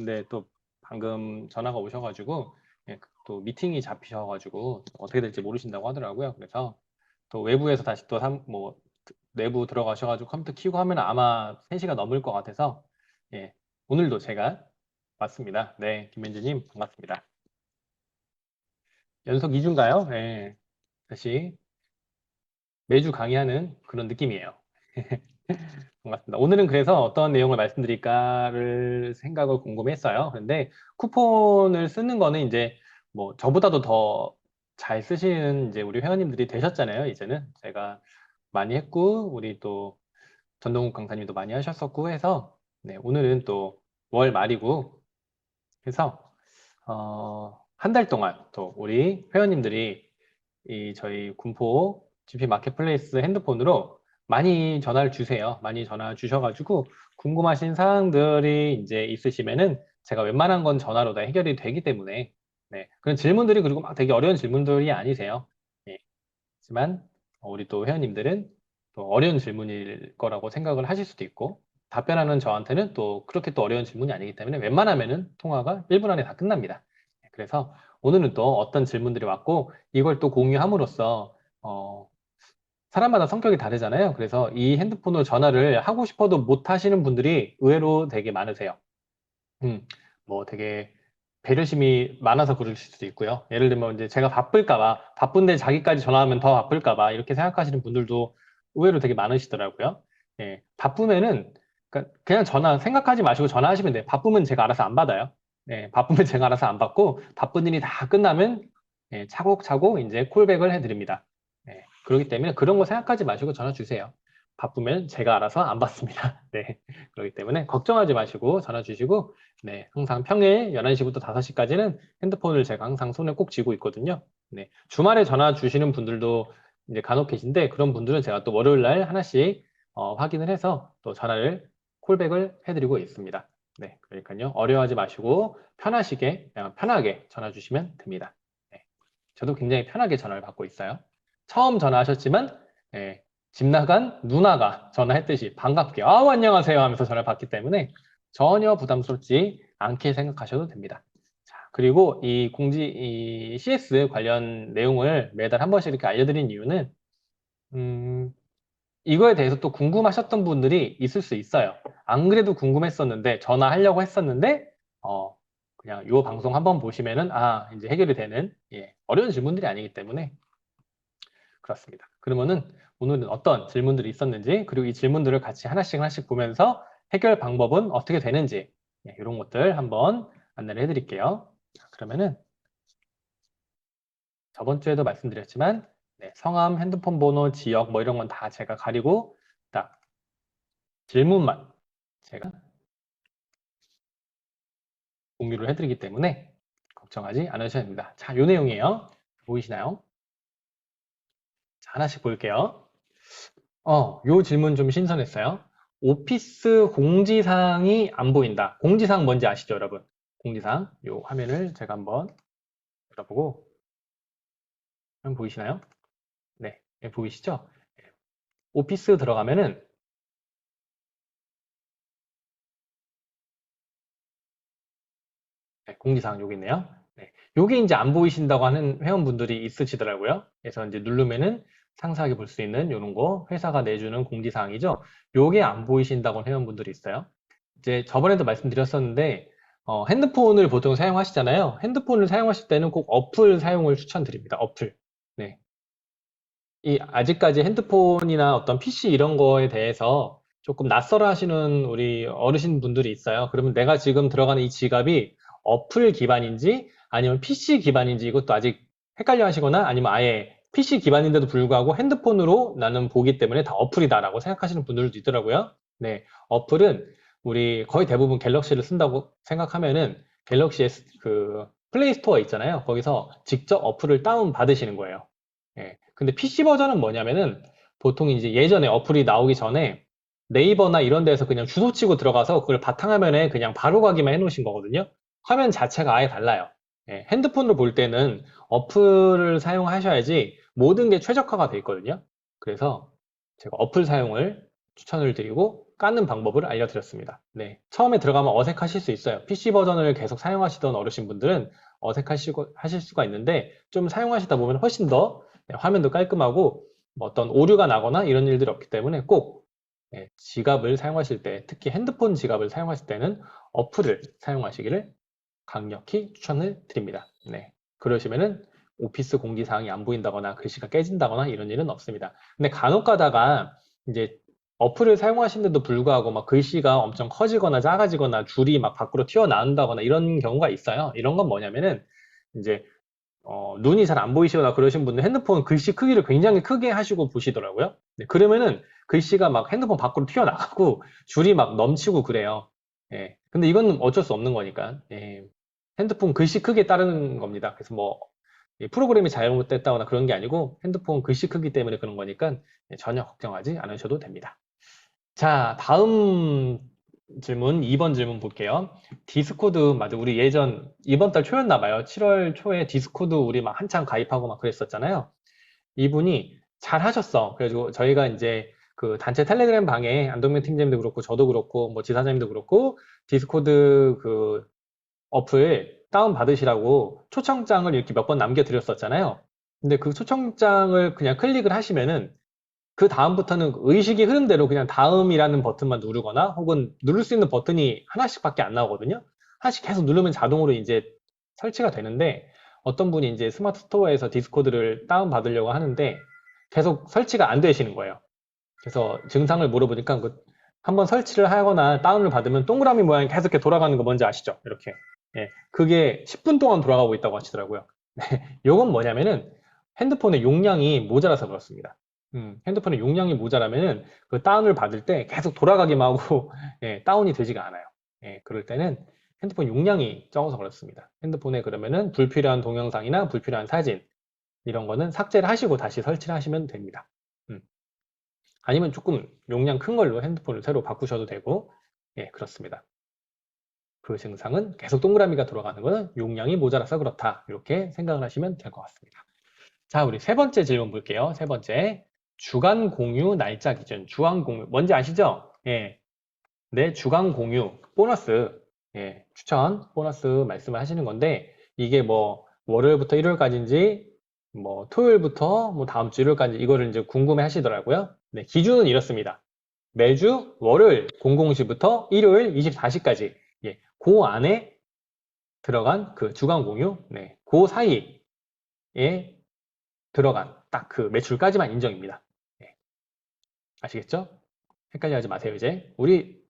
근데 또 방금 전화가 오셔가지고 예, 또 미팅이 잡히셔가지고 어떻게 될지 모르신다고 하더라고요. 그래서 또 외부에서 다시 또 내부 들어가셔가지고 컴퓨터 켜고 하면 아마 3시가 넘을 것 같아서 예, 오늘도 제가 왔습니다. 네, 김현주님 반갑습니다. 연속 2주인가요? 네, 다시 매주 강의하는 그런 느낌이에요. 반갑습니다. 오늘은 그래서 어떤 내용을 말씀드릴까를 생각을 궁금했어요. 근데 쿠폰을 쓰는 거는 이제 뭐 저보다도 더 잘 쓰시는 이제 우리 회원님들이 되셨잖아요. 이제는 제가 많이 했고 우리 또 전동욱 강사님도 많이 하셨었고 해서 네, 오늘은 또 월 말이고 해서 한 달 동안 또 우리 회원님들이 이 저희 군포 GP 마켓플레이스 핸드폰으로 많이 전화를 주세요. 많이 전화 주셔가지고 궁금하신 사항들이 이제 있으시면은 제가 웬만한 건 전화로 다 해결이 되기 때문에 네, 그런 질문들이 그리고 막 되게 어려운 질문들이 아니세요. 예, 하지만 우리 또 회원님들은 또 어려운 질문일 거라고 생각을 하실 수도 있고 답변하는 저한테는 또 그렇게 또 어려운 질문이 아니기 때문에 웬만하면은 통화가 1분 안에 다 끝납니다. 그래서 오늘은 또 어떤 질문들이 왔고 이걸 또 공유함으로써 사람마다 성격이 다르잖아요. 그래서 이 핸드폰으로 전화를 하고 싶어도 못 하시는 분들이 의외로 되게 많으세요. 뭐 되게 배려심이 많아서 그러실 수도 있고요. 예를 들면 이제 제가 바쁠까봐, 바쁜데 자기까지 전화하면 더 바쁠까봐 이렇게 생각하시는 분들도 의외로 되게 많으시더라고요. 예, 바쁘면은 그냥 전화 생각하지 마시고 전화하시면 돼요. 바쁘면 제가 알아서 안 받아요. 예, 바쁘면 제가 알아서 안 받고 바쁜 일이 다 끝나면 예, 차곡차곡 이제 콜백을 해드립니다. 예, 그렇기 때문에 그런 거 생각하지 마시고 전화 주세요. 바쁘면 제가 알아서 안 받습니다. 네, 그렇기 때문에 걱정하지 마시고 전화 주시고 네, 항상 평일 11시부터 5시까지는 핸드폰을 제가 항상 손에 꼭 쥐고 있거든요. 네, 주말에 전화 주시는 분들도 이제 간혹 계신데 그런 분들은 제가 또 월요일 날 하나씩 확인을 해서 또 전화를 콜백을 해드리고 있습니다. 네, 그러니까요. 어려워하지 마시고 편하시게, 그냥 편하게 전화 주시면 됩니다. 네, 저도 굉장히 편하게 전화를 받고 있어요. 처음 전화하셨지만 네, 집 나간 누나가 전화했듯이 반갑게 아우 안녕하세요 하면서 전화를 받기 때문에 전혀 부담스럽지 않게 생각하셔도 됩니다. 자, 그리고 이 CS 관련 내용을 매달 한 번씩 이렇게 알려드린 이유는 음, 이거에 대해서 또 궁금하셨던 분들이 있을 수 있어요. 안 그래도 궁금했었는데 전화하려고 했었는데 그냥 요 방송 한번 보시면은 이제 해결이 되는 예, 어려운 질문들이 아니기 때문에 그렇습니다. 그러면은 오늘은 어떤 질문들이 있었는지 그리고 이 질문들을 같이 하나씩 하나씩 보면서 해결 방법은 어떻게 되는지 예, 이런 것들 한번 안내를 해드릴게요. 자, 그러면은 저번 주에도 말씀드렸지만 네, 성함, 핸드폰 번호, 지역 뭐 이런 건 다 제가 가리고 딱 질문만 제가 공유를 해드리기 때문에 걱정하지 않으셔야 됩니다. 자, 요 내용이에요. 보이시나요? 자, 하나씩 볼게요. 요 질문 좀 신선했어요. 오피스 공지사항이 안 보인다. 공지사항 뭔지 아시죠, 여러분? 공지사항. 요 화면을 제가 한번 열어보고, 한번 보이시나요? 네, 네, 보이시죠? 오피스 들어가면은, 네, 공지사항 여기 있네요. 네, 요게 이제 안 보이신다고 하는 회원분들이 있으시더라고요. 그래서 이제 누르면은 상세하게 볼 수 있는 요런 거, 회사가 내주는 공지사항이죠. 요게 안 보이신다고 하는 회원분들이 있어요. 이제 저번에도 말씀드렸었는데 핸드폰을 보통 사용하시잖아요. 핸드폰을 사용하실 때는 꼭 어플 사용을 추천드립니다. 어플. 네. 이 아직까지 핸드폰이나 어떤 PC 이런 거에 대해서 조금 낯설어 하시는 우리 어르신 분들이 있어요. 그러면 내가 지금 들어가는 이 지갑이 어플 기반인지 아니면 PC 기반인지 이것도 아직 헷갈려 하시거나 아니면 아예 PC 기반인데도 불구하고 핸드폰으로 나는 보기 때문에 다 어플이다라고 생각하시는 분들도 있더라고요. 네. 어플은 우리 거의 대부분 갤럭시를 쓴다고 생각하면은 갤럭시 그 플레이 스토어 있잖아요. 거기서 직접 어플을 다운 받으시는 거예요. 예. 근데 PC 버전은 뭐냐면은 보통 이제 예전에 어플이 나오기 전에 네이버나 이런 데서 그냥 주소 치고 들어가서 그걸 바탕화면에 그냥 바로 가기만 해 놓으신 거거든요. 화면 자체가 아예 달라요. 예, 핸드폰으로 볼 때는 어플을 사용하셔야지 모든 게 최적화가 돼 있거든요. 그래서 제가 어플 사용을 추천을 드리고 까는 방법을 알려드렸습니다. 네, 처음에 들어가면 어색하실 수 있어요. PC 버전을 계속 사용하시던 어르신분들은 하실 수가 있는데 좀 사용하시다 보면 훨씬 더 화면도 깔끔하고 뭐 어떤 오류가 나거나 이런 일들이 없기 때문에 꼭 지갑을 사용하실 때, 특히 핸드폰 지갑을 사용하실 때는 어플을 사용하시기를 강력히 추천을 드립니다. 네, 그러시면은 오피스 공지사항이 안 보인다거나 글씨가 깨진다거나 이런 일은 없습니다. 근데 간혹 가다가 이제 어플을 사용하시는데도 불구하고 막 글씨가 엄청 커지거나 작아지거나 줄이 막 밖으로 튀어나온다거나 이런 경우가 있어요. 이런 건 뭐냐면은 이제 눈이 잘 안 보이시거나 그러신 분들 핸드폰 글씨 크기를 굉장히 크게 하시고 보시더라고요. 네, 그러면은 글씨가 막 핸드폰 밖으로 튀어나가고 줄이 막 넘치고 그래요. 예. 근데 이건 어쩔 수 없는 거니까. 예. 핸드폰 글씨 크기에 따르는 겁니다. 그래서 뭐 프로그램이 잘못됐다거나 그런 게 아니고 핸드폰 글씨 크기 때문에 그런 거니까 전혀 걱정하지 않으셔도 됩니다. 자, 다음 질문, 2번 질문 볼게요. 디스코드, 맞아. 우리 이번 달 초였나 봐요. 7월 초에 디스코드 우리 막 한창 가입하고 막 그랬었잖아요. 이분이 잘 하셨어. 그래가지고 저희가 이제 그 단체 텔레그램 방에 안동면 팀장님도 그렇고 저도 그렇고 뭐 지사장님도 그렇고 디스코드 그 어플 다운 받으시라고 초청장을 이렇게 몇 번 남겨드렸었잖아요. 근데 그 초청장을 그냥 클릭을 하시면은 그 다음부터는 의식이 흐름대로 그냥 다음이라는 버튼만 누르거나 혹은 누를 수 있는 버튼이 하나씩밖에 안 나오거든요. 하나씩 계속 누르면 자동으로 이제 설치가 되는데 어떤 분이 이제 스마트 스토어에서 디스코드를 다운받으려고 하는데 계속 설치가 안 되시는 거예요. 그래서 증상을 물어보니까 한번 설치를 하거나 다운을 받으면 동그라미 모양이 계속 이렇게 돌아가는 거 뭔지 아시죠? 이렇게. 예, 그게 10분 동안 돌아가고 있다고 하시더라고요. 요건 뭐냐면은 핸드폰의 용량이 모자라서 그렇습니다. 핸드폰의 용량이 모자라면은 그 다운을 받을 때 계속 돌아가기만 하고 예, 다운이 되지가 않아요. 예, 그럴 때는 핸드폰 용량이 적어서 그렇습니다. 핸드폰에 그러면은 불필요한 동영상이나 불필요한 사진 이런 거는 삭제를 하시고 다시 설치를 하시면 됩니다. 음. 아니면 조금 용량 큰 걸로 핸드폰을 새로 바꾸셔도 되고, 예, 그렇습니다. 그 증상은 계속 동그라미가 돌아가는 것은 용량이 모자라서 그렇다. 이렇게 생각을 하시면 될 것 같습니다. 자, 우리 세 번째 질문 볼게요. 세 번째. 주간 공유 날짜 기준. 주간 공유. 뭔지 아시죠? 예. 네, 주간 공유. 보너스. 예, 추천. 보너스 말씀을 하시는 건데, 이게 뭐, 월요일부터 일요일까지인지, 뭐, 토요일부터 뭐 다음 주 일요일까지 이거를 이제 궁금해 하시더라고요. 네, 기준은 이렇습니다. 매주 월요일 00시부터 일요일 24시까지. 예, 그 안에 들어간 그 주간 공유. 네, 그 사이에 들어간 딱 그 매출까지만 인정입니다. 네, 아시겠죠? 헷갈려 하지 마세요, 이제. 우리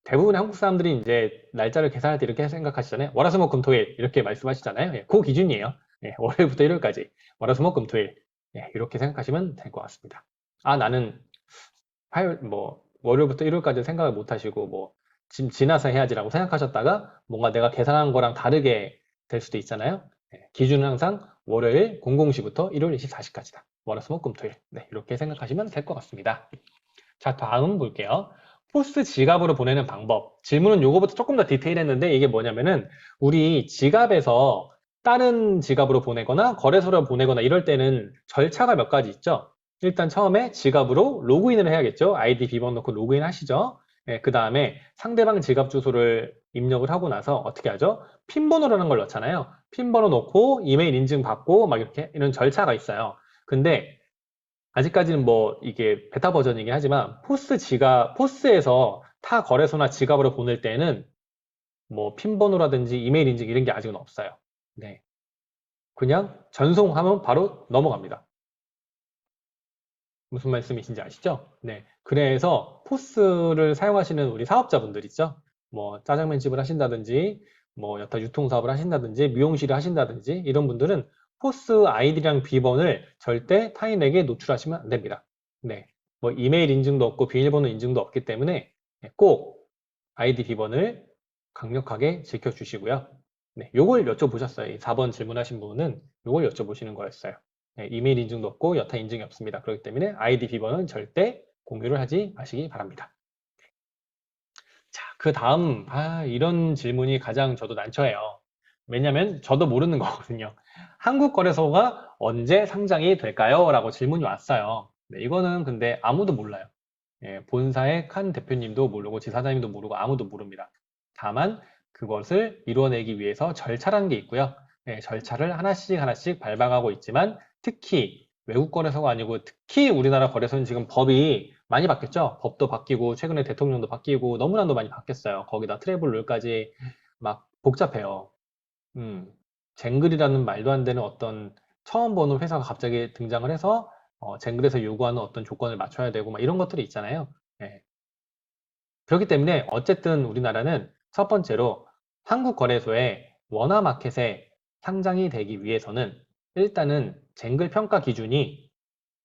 대부분의 한국 사람들이 이제 날짜를 계산할 때 이렇게 생각하시잖아요. 월화수목금토일 이렇게 말씀하시잖아요. 예, 그 기준이에요. 예, 월요일부터 일요일까지 월화수목금토일 이렇게 생각하시면 될 것 같습니다. 아, 나는 화요일 뭐 월요일부터 일요일까지 생각을 못 하시고 뭐 지나서 해야지라고 생각하셨다가 뭔가 내가 계산한 거랑 다르게 될 수도 있잖아요. 예, 기준은 항상 월요일 00시부터 일요일 24시까지다. 월화수목금토일. 네, 이렇게 생각하시면 될 것 같습니다. 자, 다음 볼게요. 포스 지갑으로 보내는 방법. 질문은 요거부터 조금 더 디테일했는데 이게 뭐냐면은 우리 지갑에서 다른 지갑으로 보내거나 거래소로 보내거나 이럴 때는 절차가 몇 가지 있죠. 일단 처음에 지갑으로 로그인을 해야겠죠. 아이디 비번 넣고 로그인 하시죠. 그 다음에 상대방 지갑 주소를 입력을 하고 나서 어떻게 하죠? 핀 번호라는 걸 넣잖아요. 핀 번호 넣고 이메일 인증 받고 막 이렇게 이런 절차가 있어요. 근데 아직까지는 뭐 이게 베타 버전이긴 하지만 포스에서 타 거래소나 지갑으로 보낼 때는 뭐 핀 번호라든지 이메일 인증 이런 게 아직은 없어요. 네. 그냥 전송하면 바로 넘어갑니다. 무슨 말씀이신지 아시죠? 네. 그래서 포스를 사용하시는 우리 사업자분들 있죠? 뭐 짜장면집을 하신다든지 뭐 여타 유통사업을 하신다든지 미용실을 하신다든지 이런 분들은 포스 아이디랑 비번을 절대 타인에게 노출하시면 안 됩니다. 네. 뭐 이메일 인증도 없고 비밀번호 인증도 없기 때문에 꼭 아이디 비번을 강력하게 지켜주시고요. 네, 요걸 여쭤보셨어요. 이 4번 질문하신 분은 요걸 여쭤보시는 거였어요. 네, 이메일 인증도 없고 여타 인증이 없습니다. 그렇기 때문에 아이디 비번은 절대 공유를 하지 마시기 바랍니다. 자, 그 다음 이런 질문이 가장 저도 난처해요. 왜냐면 저도 모르는 거거든요. 한국 거래소가 언제 상장이 될까요? 라고 질문이 왔어요. 네, 이거는 근데 아무도 몰라요. 예, 본사의 칸 대표님도 모르고 지사장님도 모르고 아무도 모릅니다. 다만 그것을 이루어내기 위해서 절차라는 게 있고요. 예, 절차를 하나씩 하나씩 밟아가고 있지만 특히 외국 거래소가 아니고 특히 우리나라 거래소는 지금 법이 많이 바뀌었죠. 법도 바뀌고 최근에 대통령도 바뀌고 너무나도 많이 바뀌었어요. 거기다 트래블 룰까지 막 복잡해요. 음, 쟁글이라는 말도 안 되는 어떤 처음 보는 회사가 갑자기 등장을 해서 쟁글에서 요구하는 어떤 조건을 맞춰야 되고 막 이런 것들이 있잖아요. 예. 그렇기 때문에 어쨌든 우리나라는 첫 번째로 한국 거래소에 원화마켓에 상장이 되기 위해서는 일단은 쟁글 평가 기준이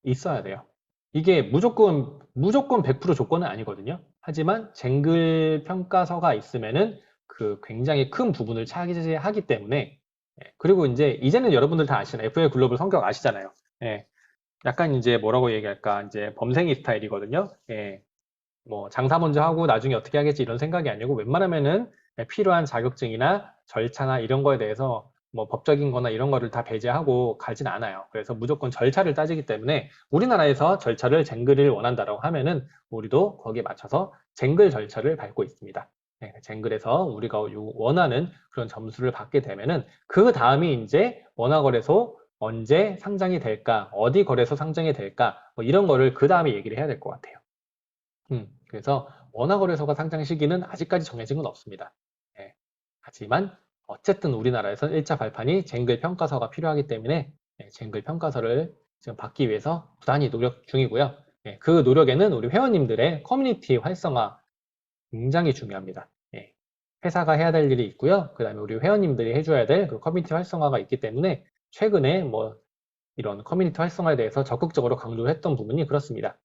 있어야 돼요. 이게 무조건 100% 조건은 아니거든요. 하지만 쟁글 평가서가 있으면은 그 굉장히 큰 부분을 차지하기 때문에 그리고 이제는 여러분들 다 아시잖아요. FA 글로벌 성격 아시잖아요. 예, 약간 이제 뭐라고 얘기할까 이제 범생이 스타일이거든요. 예, 뭐 장사 먼저 하고 나중에 어떻게 하겠지 이런 생각이 아니고 웬만하면은 필요한 자격증이나 절차나 이런 거에 대해서 뭐 법적인 거나 이런 거를 다 배제하고 가진 않아요. 그래서 무조건 절차를 따지기 때문에 우리나라에서 절차를 쟁글을 원한다라고 하면은 우리도 거기에 맞춰서 쟁글 절차를 밟고 있습니다. 네, 쟁글에서 우리가 원하는 그런 점수를 받게 되면은 그 다음이 이제 원화거래소 언제 상장이 될까, 어디 거래소 상장이 될까, 뭐 이런 거를 그 다음에 얘기를 해야 될 것 같아요. 그래서 원화거래소가 상장 시기는 아직까지 정해진 건 없습니다. 예. 하지만 어쨌든 우리나라에서는 1차 발판이 쟁글 평가서가 필요하기 때문에 쟁글 평가서를 지금 받기 위해서 부단히 노력 중이고요. 예, 그 노력에는 우리 회원님들의 커뮤니티 활성화 굉장히 중요합니다. 예. 회사가 해야 될 일이 있고요. 그 다음에 우리 회원님들이 해줘야 될 그 커뮤니티 활성화가 있기 때문에 최근에 뭐 이런 커뮤니티 활성화에 대해서 적극적으로 강조를 했던 부분이 그렇습니다.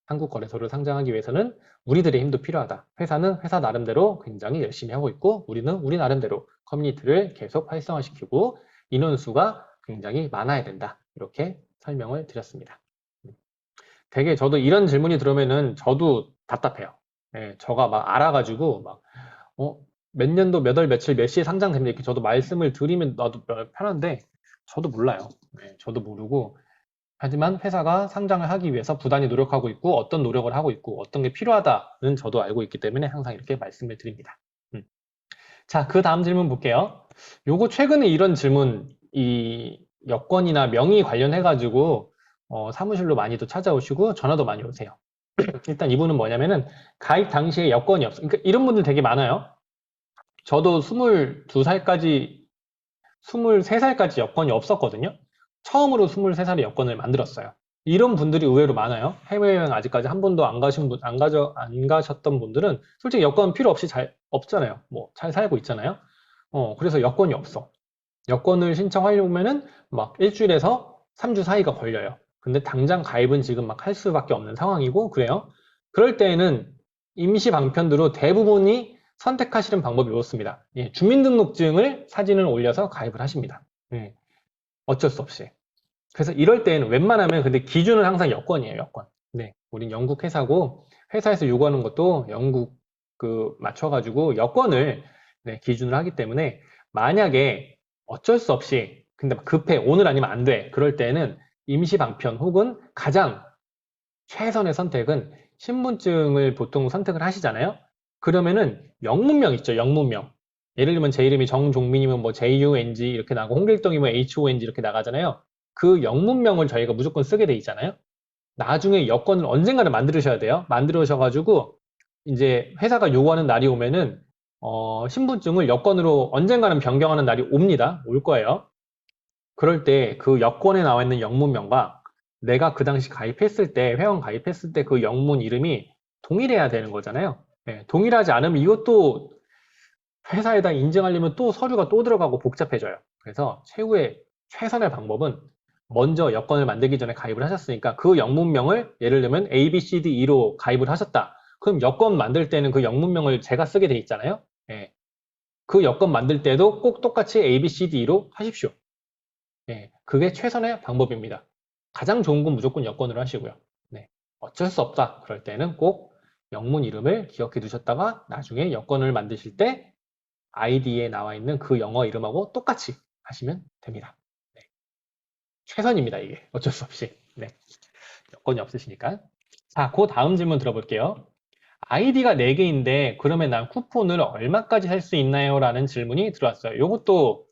한국 거래소를 상장하기 위해서는 우리들의 힘도 필요하다. 회사는 회사 나름대로 굉장히 열심히 하고 있고 우리는 우리 나름대로 커뮤니티를 계속 활성화시키고 인원수가 굉장히 많아야 된다. 이렇게 설명을 드렸습니다. 되게 저도 이런 질문이 들어오면은 저도 답답해요. 예, 저가 막 알아가지고 막 몇 년도 몇 월 며칠 몇 시에 상장됩니다. 이렇게 저도 말씀을 드리면 나도 편한데 저도 몰라요. 예, 저도 모르고 하지만 회사가 상장을 하기 위해서 부단히 노력하고 있고 어떤 노력을 하고 있고 어떤 게 필요하다는 저도 알고 있기 때문에 항상 이렇게 말씀을 드립니다. 자, 그 다음 질문 볼게요. 요거 최근에 이런 질문, 이 여권이나 명의 관련해가지고 사무실로 많이도 찾아오시고 전화도 많이 오세요. 일단 이분은 뭐냐면은 가입 당시에 여권이 없어. 그러니까 이런 분들 되게 많아요. 저도 22살까지, 23살까지 여권이 없었거든요. 처음으로 23살에 여권을 만들었어요. 이런 분들이 의외로 많아요. 해외여행 아직까지 한 번도 안 가신 분, 안 가셨던 분들은 솔직히 여권 필요 없이 잘, 없잖아요. 뭐, 잘 살고 있잖아요. 그래서 여권이 없어. 여권을 신청하려면은 막 일주일에서 3주 사이가 걸려요. 근데 당장 가입은 지금 막 할 수밖에 없는 상황이고, 그래요. 그럴 때에는 임시 방편으로 대부분이 선택하시는 방법이 이렇습니다. 예, 주민등록증을 사진을 올려서 가입을 하십니다. 예, 어쩔 수 없이. 그래서 이럴 때는 웬만하면 근데 기준은 항상 여권이에요, 여권. 네, 우린 영국 회사고 회사에서 요구하는 것도 영국 그 맞춰가지고 여권을 네, 기준으로 하기 때문에 만약에 어쩔 수 없이 근데 막 급해 오늘 아니면 안 돼. 그럴 때는 임시 방편 혹은 가장 최선의 선택은 신분증을 보통 선택을 하시잖아요. 그러면은 영문명 있죠, 영문명. 예를 들면 제 이름이 정종민이면 뭐 JUNG 이렇게 나가고 홍길동이면 HONG 이렇게 나가잖아요. 그 영문명을 저희가 무조건 쓰게 돼 있잖아요. 나중에 여권을 언젠가는 만들으셔야 돼요. 만들으셔가지고 이제 회사가 요구하는 날이 오면은 신분증을 여권으로 언젠가는 변경하는 날이 옵니다. 올 거예요. 그럴 때 그 여권에 나와 있는 영문명과 내가 그 당시 가입했을 때, 회원 가입했을 때 그 영문 이름이 동일해야 되는 거잖아요. 예, 동일하지 않으면 이것도 회사에다 인증하려면 또 서류가 또 들어가고 복잡해져요. 그래서 최선의 방법은 먼저 여권을 만들기 전에 가입을 하셨으니까 그 영문명을 예를 들면 ABCD2로 가입을 하셨다. 그럼 여권 만들 때는 그 영문명을 제가 쓰게 돼 있잖아요. 예, 그 여권 만들 때도 꼭 똑같이 ABCD2로 하십시오. 예, 그게 최선의 방법입니다. 가장 좋은 건 무조건 여권으로 하시고요. 네, 어쩔 수 없다. 그럴 때는 꼭 영문 이름을 기억해 두셨다가 나중에 여권을 만드실 때 아이디에 나와 있는 그 영어 이름하고 똑같이 하시면 됩니다. 네, 최선입니다, 이게. 어쩔 수 없이. 네, 여건이 없으시니까. 자, 그 다음 질문 들어볼게요. 아이디가 4개인데 그러면 난 쿠폰을 얼마까지 살 수 있나요? 라는 질문이 들어왔어요. 요것도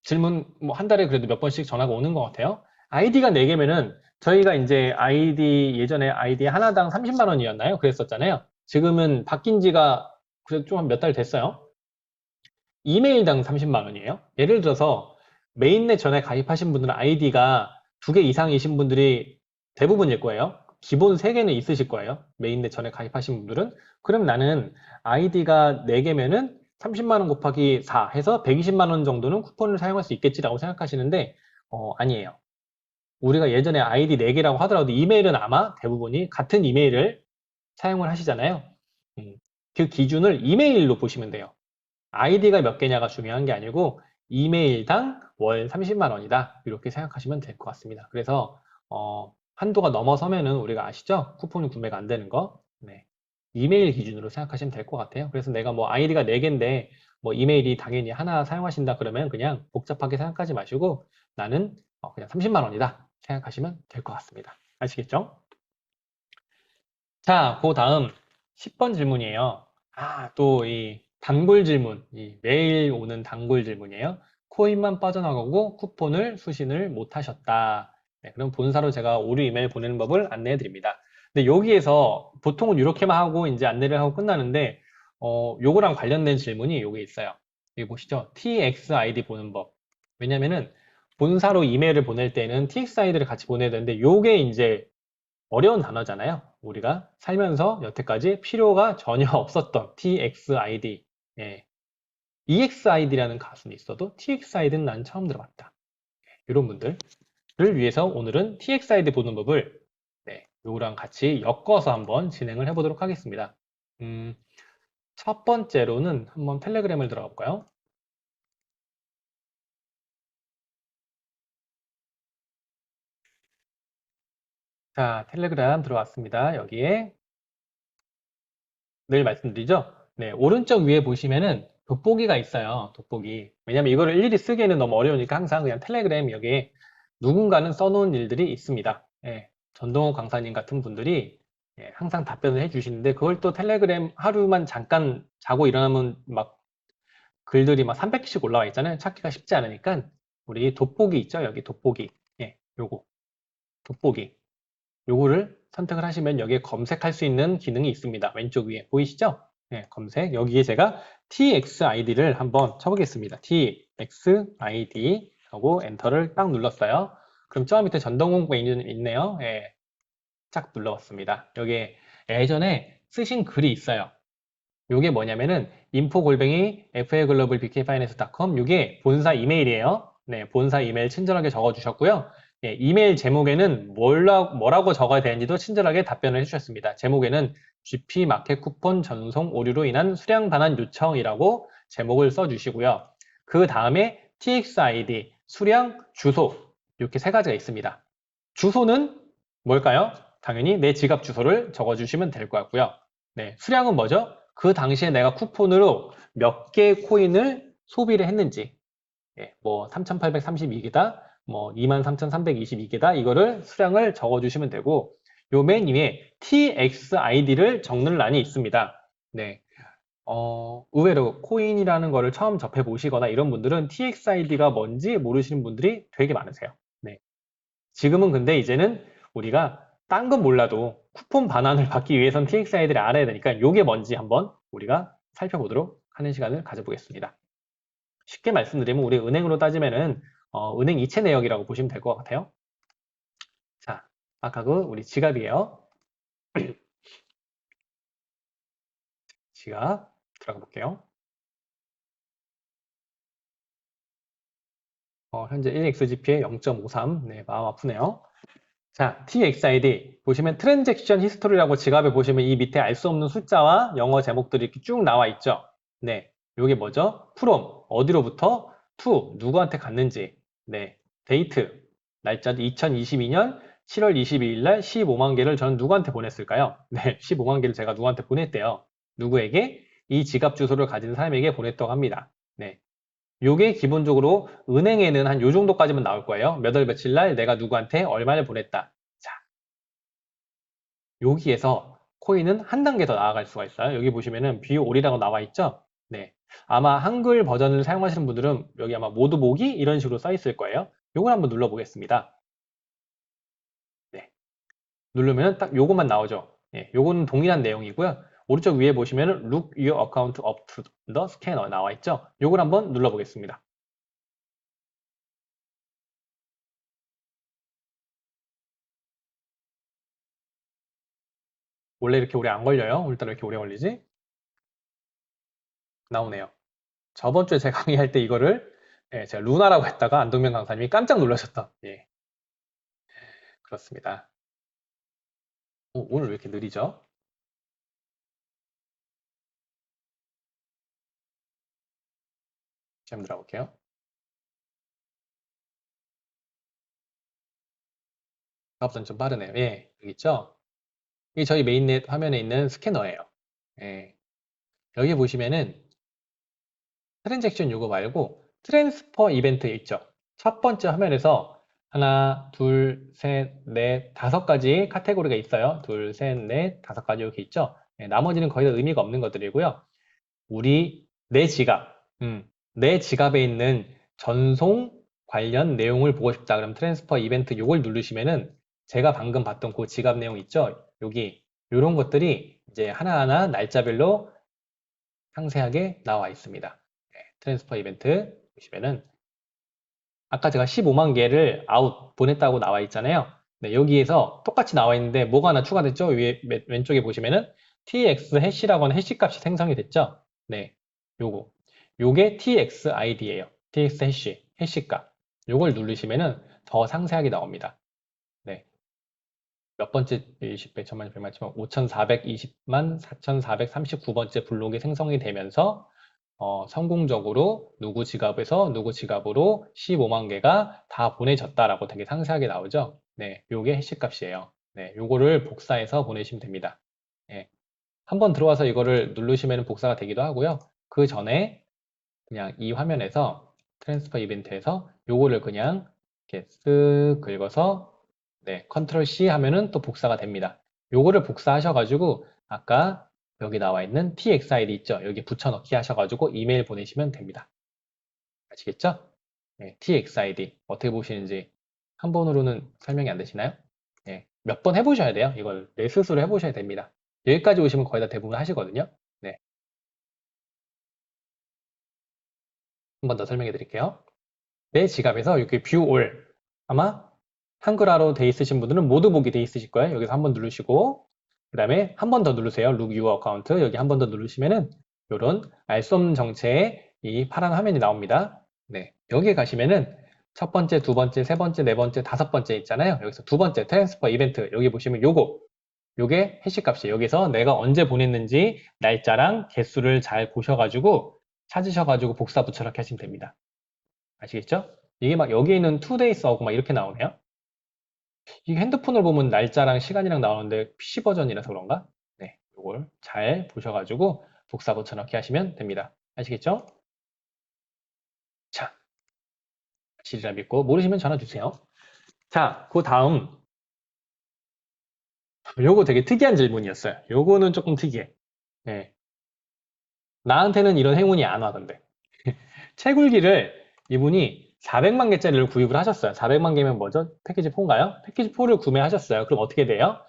질문 뭐 한 달에 그래도 몇 번씩 전화가 오는 것 같아요. 아이디가 4개면은 저희가 이제 아이디 예전에 아이디 하나당 30만 원이었나요? 그랬었잖아요. 지금은 바뀐 지가 그래도 좀 한 몇 달 됐어요. 이메일당 30만 원이에요. 예를 들어서 메인넷 전에 가입하신 분들은 아이디가 2개 이상이신 분들이 대부분일 거예요. 기본 3개는 있으실 거예요. 메인넷 전에 가입하신 분들은. 그럼 나는 아이디가 4개면은 30만 원 곱하기 4 해서 120만 원 정도는 쿠폰을 사용할 수 있겠지라고 생각하시는데 아니에요. 우리가 예전에 아이디 4개라고 하더라도 이메일은 아마 대부분이 같은 이메일을 사용을 하시잖아요. 음, 그 기준을 이메일로 보시면 돼요. 아이디가 몇 개냐가 중요한 게 아니고 이메일당 월 30만 원이다. 이렇게 생각하시면 될 것 같습니다. 그래서 한도가 넘어서면은 우리가 아시죠? 쿠폰이 구매가 안 되는 거. 네. 이메일 기준으로 생각하시면 될 것 같아요. 그래서 내가 뭐 아이디가 4개인데 뭐 이메일이 당연히 하나 사용하신다 그러면 그냥 복잡하게 생각하지 마시고 나는 그냥 30만 원이다 생각하시면 될 것 같습니다. 아시겠죠? 자, 그 다음 10번 질문이에요. 또 이 단골 질문, 이 매일 오는 단골 질문이에요. 코인만 빠져나가고 쿠폰을 수신을 못 하셨다. 네, 그럼 본사로 제가 오류 이메일 보내는 법을 안내해 드립니다. 근데 여기에서 보통은 이렇게만 하고 이제 안내를 하고 끝나는데, 요거랑 관련된 질문이 여기 있어요. 여기 보시죠. TXID 보는 법. 왜냐면은 본사로 이메일을 보낼 때는 TXID를 같이 보내야 되는데, 요게 이제 어려운 단어잖아요. 우리가 살면서 여태까지 필요가 전혀 없었던 TXID. 예. EXID라는 가수는 있어도 TXID는 난 처음 들어봤다. 이런 분들을 위해서 오늘은 TXID 보는 법을 요거랑 같이 엮어서 한번 진행을 해보도록 하겠습니다. 음, 첫 번째로는 한번 텔레그램을 들어가 볼까요? 자, 텔레그램 들어왔습니다. 여기에 늘 말씀드리죠. 네, 오른쪽 위에 보시면은 돋보기가 있어요. 돋보기. 왜냐면 이거를 일일이 쓰기에는 너무 어려우니까 항상 그냥 텔레그램 여기에 누군가는 써놓은 일들이 있습니다. 예, 전동호 강사님 같은 분들이 항상 답변을 해주시는데 그걸 또 텔레그램 하루만 잠깐 자고 일어나면 막 글들이 막 300개씩 올라와 있잖아요. 찾기가 쉽지 않으니까 우리 돋보기 있죠? 여기 돋보기. 예, 요거 돋보기. 요거를 선택을 하시면 여기에 검색할 수 있는 기능이 있습니다. 왼쪽 위에 보이시죠? 네, 검색. 여기에 제가 TXID를 한번 쳐보겠습니다. TXID 하고 엔터를 딱 눌렀어요. 그럼 저 밑에 전동공 메뉴 있네요. 예, 쫙 눌러봤습니다. 여기에 예전에 쓰신 글이 있어요. 요게 뭐냐면은 info@faglobal bkfinance.com 요게 본사 이메일이에요. 네, 본사 이메일 친절하게 적어주셨고요. 예, 이메일 제목에는 뭐라고 적어야 되는지도 친절하게 답변을 해주셨습니다. 제목에는 GP 마켓 쿠폰 전송 오류로 인한 수량 반환 요청이라고 제목을 써주시고요. 그 다음에 TXID, 수량, 주소 이렇게 3가지가 있습니다. 주소는 뭘까요? 당연히 내 지갑 주소를 적어주시면 될 것 같고요. 네, 수량은 뭐죠? 그 당시에 내가 쿠폰으로 몇 개의 코인을 소비를 했는지, 뭐 3,832개다, 뭐 23,322개다, 이거를 수량을 적어주시면 되고, 요 맨 위에 TXID를 적는 란이 있습니다. 네, 의외로 코인이라는 거를 처음 접해 보시거나 이런 분들은 TXID가 뭔지 모르시는 분들이 되게 많으세요. 네, 지금은 근데 이제는 우리가 딴 건 몰라도 쿠폰 반환을 받기 위해선 TXID를 알아야 되니까 이게 뭔지 한번 우리가 살펴보도록 하는 시간을 가져보겠습니다. 쉽게 말씀드리면 우리 은행으로 따지면은 은행 이체 내역이라고 보시면 될 것 같아요. 자, 아까 그 우리 지갑이에요. 지갑 들어가 볼게요. 현재 1XGP에 0.53. 네, 마음 아프네요. 자, TXID 보시면 트랜잭션 히스토리라고 지갑에 보시면 이 밑에 알 수 없는 숫자와 영어 제목들이 이렇게 쭉 나와 있죠. 네, 이게 뭐죠? from 어디로부터 to 누구한테 갔는지. 네, 데이트 날짜 2022년 7월 22일 날 15만 개를 저는 누구한테 보냈을까요? 네, 15만 개를 제가 누구한테 보냈대요. 누구에게? 이 지갑 주소를 가진 사람에게 보냈다고 합니다. 네, 요게 기본적으로 은행에는 한 요 정도까지만 나올 거예요. 몇 월 며칠 날 내가 누구한테 얼마를 보냈다. 자, 여기에서 코인은 한 단계 더 나아갈 수가 있어요. 여기 보시면은 뷰올이라고 나와 있죠? 네. 아마 한글 버전을 사용하시는 분들은 여기 아마 모두 보기 이런 식으로 써 있을 거예요. 요걸 한번 눌러보겠습니다. 네. 누르면 딱 요것만 나오죠. 예, 요거는 동일한 내용이고요. 오른쪽 위에 보시면은 Look your account up to the scanner 나와 있죠. 요걸 한번 눌러보겠습니다. 원래 이렇게 오래 안 걸려요. 오늘따라 이렇게 오래 걸리지? 나오네요. 저번 주에 제가 강의할 때 이거를 예, 제가 루나라고 했다가 안동명 강사님이 깜짝 놀라셨던 예, 그렇습니다. 오늘 왜 이렇게 느리죠? 시험 들어볼게요. 작업선 좀 빠르네요. 예, 여기 있죠? 이게 저희 메인넷 화면에 있는 스캐너예요. 예, 여기 보시면은 트랜잭션 요거 말고 트랜스퍼 이벤트 있죠? 첫 번째 화면에서 하나, 둘, 셋, 넷, 다섯 가지 카테고리가 있어요. 둘, 셋, 넷, 다섯 가지 이렇게 있죠? 예, 나머지는 거의 다 의미가 없는 것들이고요. 내 지갑, 내 지갑에 있는 전송 관련 내용을 보고 싶다. 그럼 트랜스퍼 이벤트 요걸 누르시면은 제가 방금 봤던 그 지갑 내용 있죠? 여기 요런 것들이 이제 하나하나 날짜별로 상세하게 나와 있습니다. 네, 트랜스퍼 이벤트 보시면은 아까 제가 15만 개를 아웃 보냈다고 나와 있잖아요. 네, 여기에서 똑같이 나와 있는데 뭐가 하나 추가됐죠? 위에 왼쪽에 보시면은 tx 해시라고 하는 해시 값이 생성이 됐죠? 네, 요거. 요게 tx id예요. tx 해시 값. 요걸 누르시면은 더 상세하게 나옵니다. 네. 몇 번째 20배, 1000만, 100만, 1000만, 5420만 4439번째 블록이 생성이 되면서 성공적으로 누구 지갑에서 누구 지갑으로 15만 개가 다 보내졌다라고 되게 상세하게 나오죠. 네, 요게 해시 값이에요. 네, 요거를 복사해서 보내시면 됩니다. 네, 한번 들어와서 이거를 누르시면 복사가 되기도 하고요. 그 전에 그냥 이 화면에서 트랜스퍼 이벤트에서 요거를 그냥 이렇게 쓱 긁어서 네, 컨트롤 C 하면은 또 복사가 됩니다. 요거를 복사하셔가지고 아까 여기 나와 있는 TXID 있죠? 여기 붙여넣기 하셔가지고 이메일 보내시면 됩니다. 아시겠죠? 네, TXID 어떻게 보시는지 한 번으로는 설명이 안 되시나요? 네, 몇 번 해보셔야 돼요. 이걸 내 스스로 해보셔야 됩니다. 여기까지 오시면 거의 다 대부분 하시거든요. 네, 한 번 더 설명해 드릴게요. 내 지갑에서 여기 뷰 올 아마 한글화로 돼 있으신 분들은 모두 보기 돼 있으실 거예요. 여기서 한 번 누르시고 그 다음에 한 번 더 누르세요. Look Your Account 여기 한 번 더 누르시면은 이런 알 수 없는 정체의 이 파란 화면이 나옵니다. 네, 여기에 가시면은 첫 번째, 두 번째, 세 번째, 네 번째, 다섯 번째 있잖아요. 여기서 두 번째 트랜스퍼 이벤트 여기 보시면 요게 해시 값이에요. 여기서 내가 언제 보냈는지 날짜랑 개수를 잘 보셔가지고 찾으셔가지고 복사 붙여넣기 하시면 됩니다. 아시겠죠? 이게 막 여기에 있는 투데이스 하고 막 이렇게 나오네요. 이게 핸드폰을 보면 날짜랑 시간이랑 나오는데 PC 버전이라서 그런가? 네, 이걸 잘 보셔가지고 복사 붙여넣기 하시면 됩니다. 아시겠죠? 자, 지리라 믿고 모르시면 전화 주세요. 자, 그 다음 요거 되게 특이한 질문이었어요. 요거는 조금 특이해. 네, 나한테는 이런 행운이 안 와던데. 채굴기를 이분이 400만 개짜리를 구입을 하셨어요. 400만 개면 뭐죠? 패키지 4인가요? 패키지 4를 구매하셨어요. 그럼 어떻게 돼요?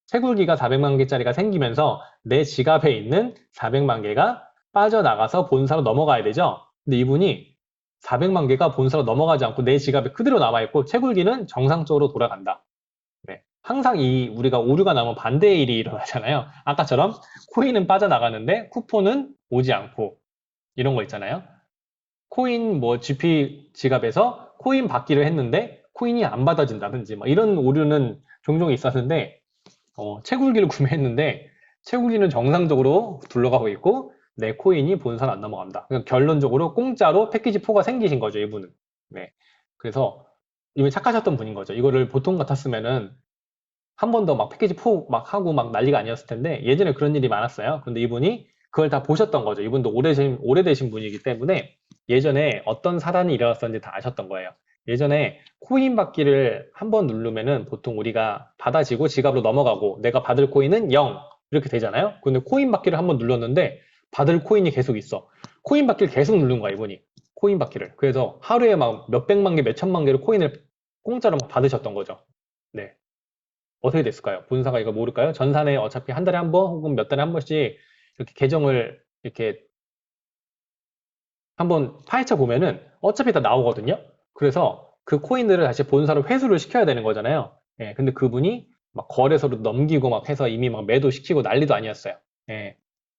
채굴기가 400만 개짜리가 생기면서 내 지갑에 있는 400만 개가 빠져나가서 본사로 넘어가야 되죠. 근데 이분이 400만 개가 본사로 넘어가지 않고 내 지갑에 그대로 남아있고 채굴기는 정상적으로 돌아간다. 네. 항상 우리가 오류가 나면 반대의 일이 일어나잖아요. 아까처럼 코인은 빠져나가는데 쿠폰은 오지 않고 이런 거 있잖아요. 코인 뭐 GP 지갑에서 코인 받기를 했는데 코인이 안 받아진다든지 막 이런 오류는 종종 있었는데 채굴기를 구매했는데 채굴기는 정상적으로 둘러가고 있고 내 코인이 본선 안 넘어간다. 그러니까 결론적으로 공짜로 패키지 4가 생기신 거죠, 이분은. 네. 그래서 이분 착하셨던 분인 거죠. 이거를 보통 같았으면은 한 번 더 막 패키지 4 막 하고 막 난리가 아니었을 텐데 예전에 그런 일이 많았어요. 근데 이분이 그걸 다 보셨던 거죠. 이분도 오래되신 분이기 때문에 예전에 어떤 사단이 일어났었는지 다 아셨던 거예요. 예전에 코인 받기를 한 번 누르면은 보통 우리가 받아지고 지갑으로 넘어가고 내가 받을 코인은 0 이렇게 되잖아요. 근데 코인 받기를 한 번 눌렀는데 받을 코인이 계속 있어. 코인 받기를 계속 누른 거야, 이분이. 코인 받기를. 그래서 하루에 막 몇백만 개, 몇천만 개를 코인을 공짜로 막 받으셨던 거죠. 네. 어떻게 됐을까요? 본사가 이거 모를까요? 전산에 어차피 한 달에 한 번 혹은 몇 달에 한 번씩 이렇게 계정을 이렇게 한번 파헤쳐 보면은 어차피 다 나오거든요. 그래서 그 코인들을 다시 본사로 회수를 시켜야 되는 거잖아요. 예, 근데 그분이 막 거래소로 넘기고 막 해서 이미 막 매도시키고 난리도 아니었어요. 예,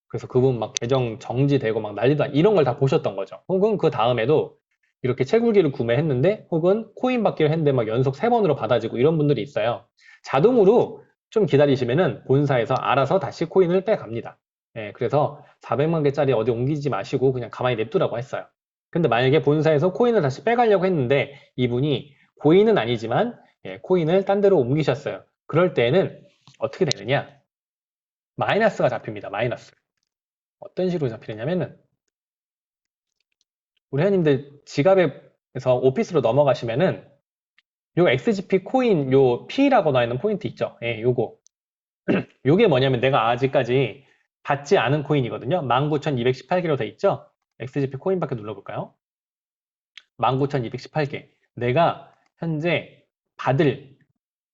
그래서 그분 막 계정 정지되고 막 난리도 이런 걸 다 보셨던 거죠. 혹은 그 다음에도 이렇게 채굴기를 구매했는데 혹은 코인 받기를 했는데 막 연속 3번으로 받아지고 이런 분들이 있어요. 자동으로 좀 기다리시면은 본사에서 알아서 다시 코인을 빼갑니다. 예, 그래서 400만 개짜리 어디 옮기지 마시고 그냥 가만히 냅두라고 했어요. 근데 만약에 본사에서 코인을 다시 빼가려고 했는데 이분이 고인은 아니지만 예, 코인을 딴 데로 옮기셨어요. 그럴 때에는 어떻게 되느냐? 마이너스가 잡힙니다. 마이너스. 어떤 식으로 잡히느냐면은 우리 회원님들 지갑에서 오피스로 넘어가시면은 요 XGP 코인 요 P라고 나와 있는 포인트 있죠? 예, 요거. 요게 뭐냐면 내가 아직까지 받지 않은 코인이거든요. 19,218개로 돼 있죠? XGP 코인밖에 눌러볼까요? 19,218개. 내가 현재 받을,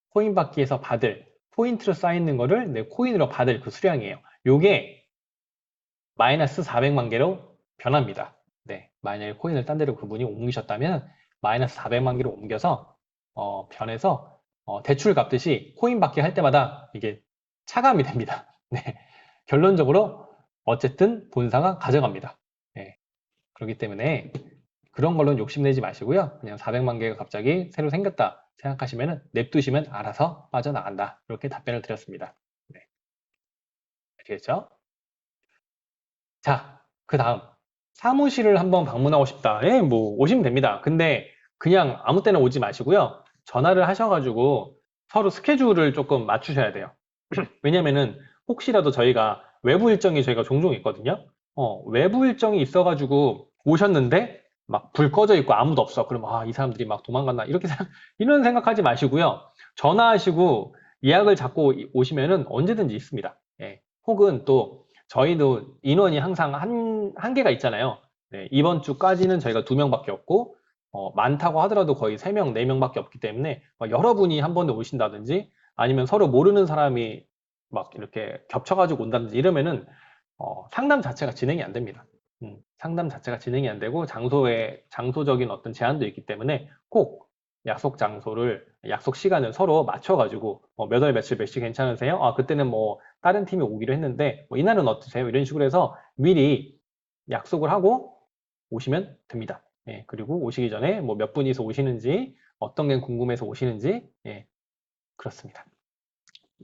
코인 받기에서 받을, 포인트로 쌓이는 거를 내 코인으로 받을 그 수량이에요. 요게 마이너스 400만 개로 변합니다. 네. 만약에 코인을 딴 데로 그분이 옮기셨다면 마이너스 400만 개로 옮겨서, 변해서, 대출 갚듯이 코인 받기 할 때마다 이게 차감이 됩니다. 네. 결론적으로 어쨌든 본사가 가져갑니다. 네. 그렇기 때문에 그런 걸로는 욕심내지 마시고요. 그냥 400만 개가 갑자기 새로 생겼다 생각하시면 냅두시면 알아서 빠져나간다. 이렇게 답변을 드렸습니다. 네. 아시겠죠? 자, 그 다음 사무실을 한번 방문하고 싶다. 예, 뭐 오시면 됩니다. 근데 그냥 아무 때나 오지 마시고요. 전화를 하셔가지고 서로 스케줄을 조금 맞추셔야 돼요. 왜냐면은 혹시라도 저희가 외부 일정이 저희가 종종 있거든요. 외부 일정이 있어가지고 오셨는데 막 불 꺼져 있고 아무도 없어. 그럼 아, 이 사람들이 막 도망갔나 이렇게 이런 생각하지 마시고요. 전화하시고 예약을 잡고 오시면은 언제든지 있습니다. 예. 혹은 또 저희도 인원이 항상 한계가 있잖아요. 네, 이번 주까지는 저희가 2명밖에 없고 많다고 하더라도 거의 3명, 4명밖에 없기 때문에 여러분이 한 번에 오신다든지 아니면 서로 모르는 사람이 막 이렇게 겹쳐가지고 온다든지 이러면은 상담 자체가 진행이 안 됩니다. 상담 자체가 진행이 안 되고 장소적인 어떤 제한도 있기 때문에 꼭 약속 장소를 약속 시간을 서로 맞춰가지고 몇 월 며칠 몇 시 괜찮으세요? 아 그때는 뭐 다른 팀이 오기로 했는데 뭐 이날은 어떠세요? 이런 식으로 해서 미리 약속을 하고 오시면 됩니다. 예, 그리고 오시기 전에 뭐 몇 분이서 오시는지 어떤 게 궁금해서 오시는지 예, 그렇습니다.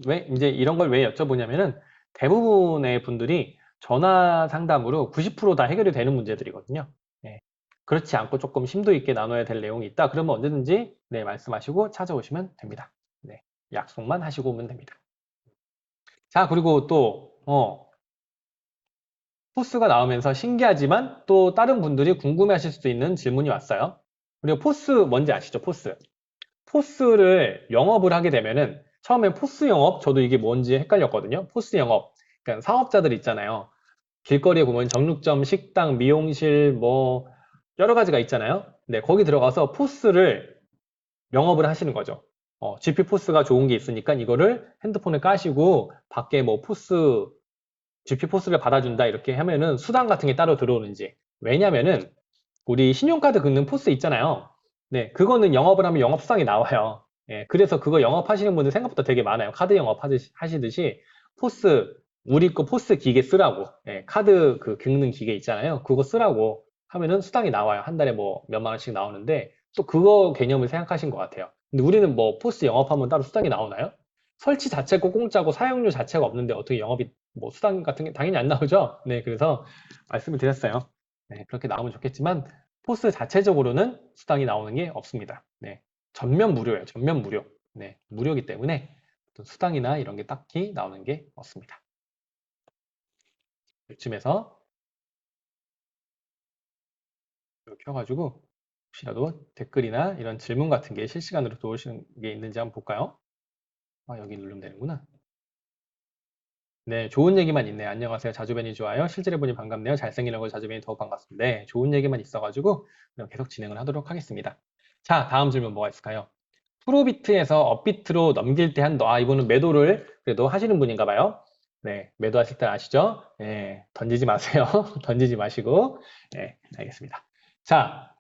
왜 이제 이런 걸 왜 여쭤보냐면은 대부분의 분들이 전화 상담으로 90%다 해결이 되는 문제들이거든요. 예. 그렇지 않고 조금 심도 있게 나눠야 될 내용이 있다. 그러면 언제든지 네, 말씀하시고 찾아오시면 됩니다. 네. 약속만 하시고 오면 됩니다. 자, 그리고 또 포스가 나오면서 신기하지만 또 다른 분들이 궁금해하실 수도 있는 질문이 왔어요. 그리고 포스 뭔지 아시죠? 포스. 포스를 영업을 하게 되면은 처음엔 포스 영업 저도 이게 뭔지 헷갈렸거든요. 포스 영업 그러니까 사업자들 있잖아요. 길거리에 보면 정육점, 식당, 미용실 뭐 여러 가지가 있잖아요. 네, 거기 들어가서 포스를 영업을 하시는 거죠. GP 포스가 좋은 게 있으니까 이거를 핸드폰에 까시고 밖에 뭐 포스 GP 포스를 받아준다 이렇게 하면은 수당 같은 게 따로 들어오는지 왜냐면은 우리 신용카드 긁는 포스 있잖아요. 네, 그거는 영업을 하면 영업수당이 나와요. 예, 그래서 그거 영업하시는 분들 생각보다 되게 많아요. 카드 하시듯이 포스, 우리 거 포스 기계 쓰라고. 예, 카드 그 긁는 기계 있잖아요. 그거 쓰라고 하면은 수당이 나와요. 한 달에 뭐 몇만 원씩 나오는데 또 그거 개념을 생각하신 것 같아요. 근데 우리는 뭐 포스 영업하면 따로 수당이 나오나요? 설치 자체가 공짜고 사용료 자체가 없는데 어떻게 영업이 뭐 수당 같은 게 당연히 안 나오죠? 네, 그래서 말씀을 드렸어요. 네, 그렇게 나오면 좋겠지만 포스 자체적으로는 수당이 나오는 게 없습니다. 네, 전면 무료예요. 전면 무료. 네, 무료이기 때문에 어떤 수당이나 이런 게 딱히 나오는 게 없습니다. 이쯤에서 이렇게 켜가지고 혹시라도 댓글이나 이런 질문 같은 게 실시간으로 들어오시는 게 있는지 한번 볼까요? 아, 여기 누르면 되는구나. 네, 좋은 얘기만 있네요. 안녕하세요. 자주 뵈니 좋아요. 실제로 보니 반갑네요. 잘생긴 얼굴 자주 뵈니 더욱 반갑습니다. 네, 좋은 얘기만 있어가지고 그럼 계속 진행을 하도록 하겠습니다. 자, 다음 질문 뭐가 있을까요? 프로비트에서 업비트로 넘길 때 한도. 아, 이분은 매도를 그래도 하시는 분인가 봐요. 네, 매도하실 때 아시죠? 네, 던지지 마세요. 던지지 마시고. 네, 알겠습니다. 자,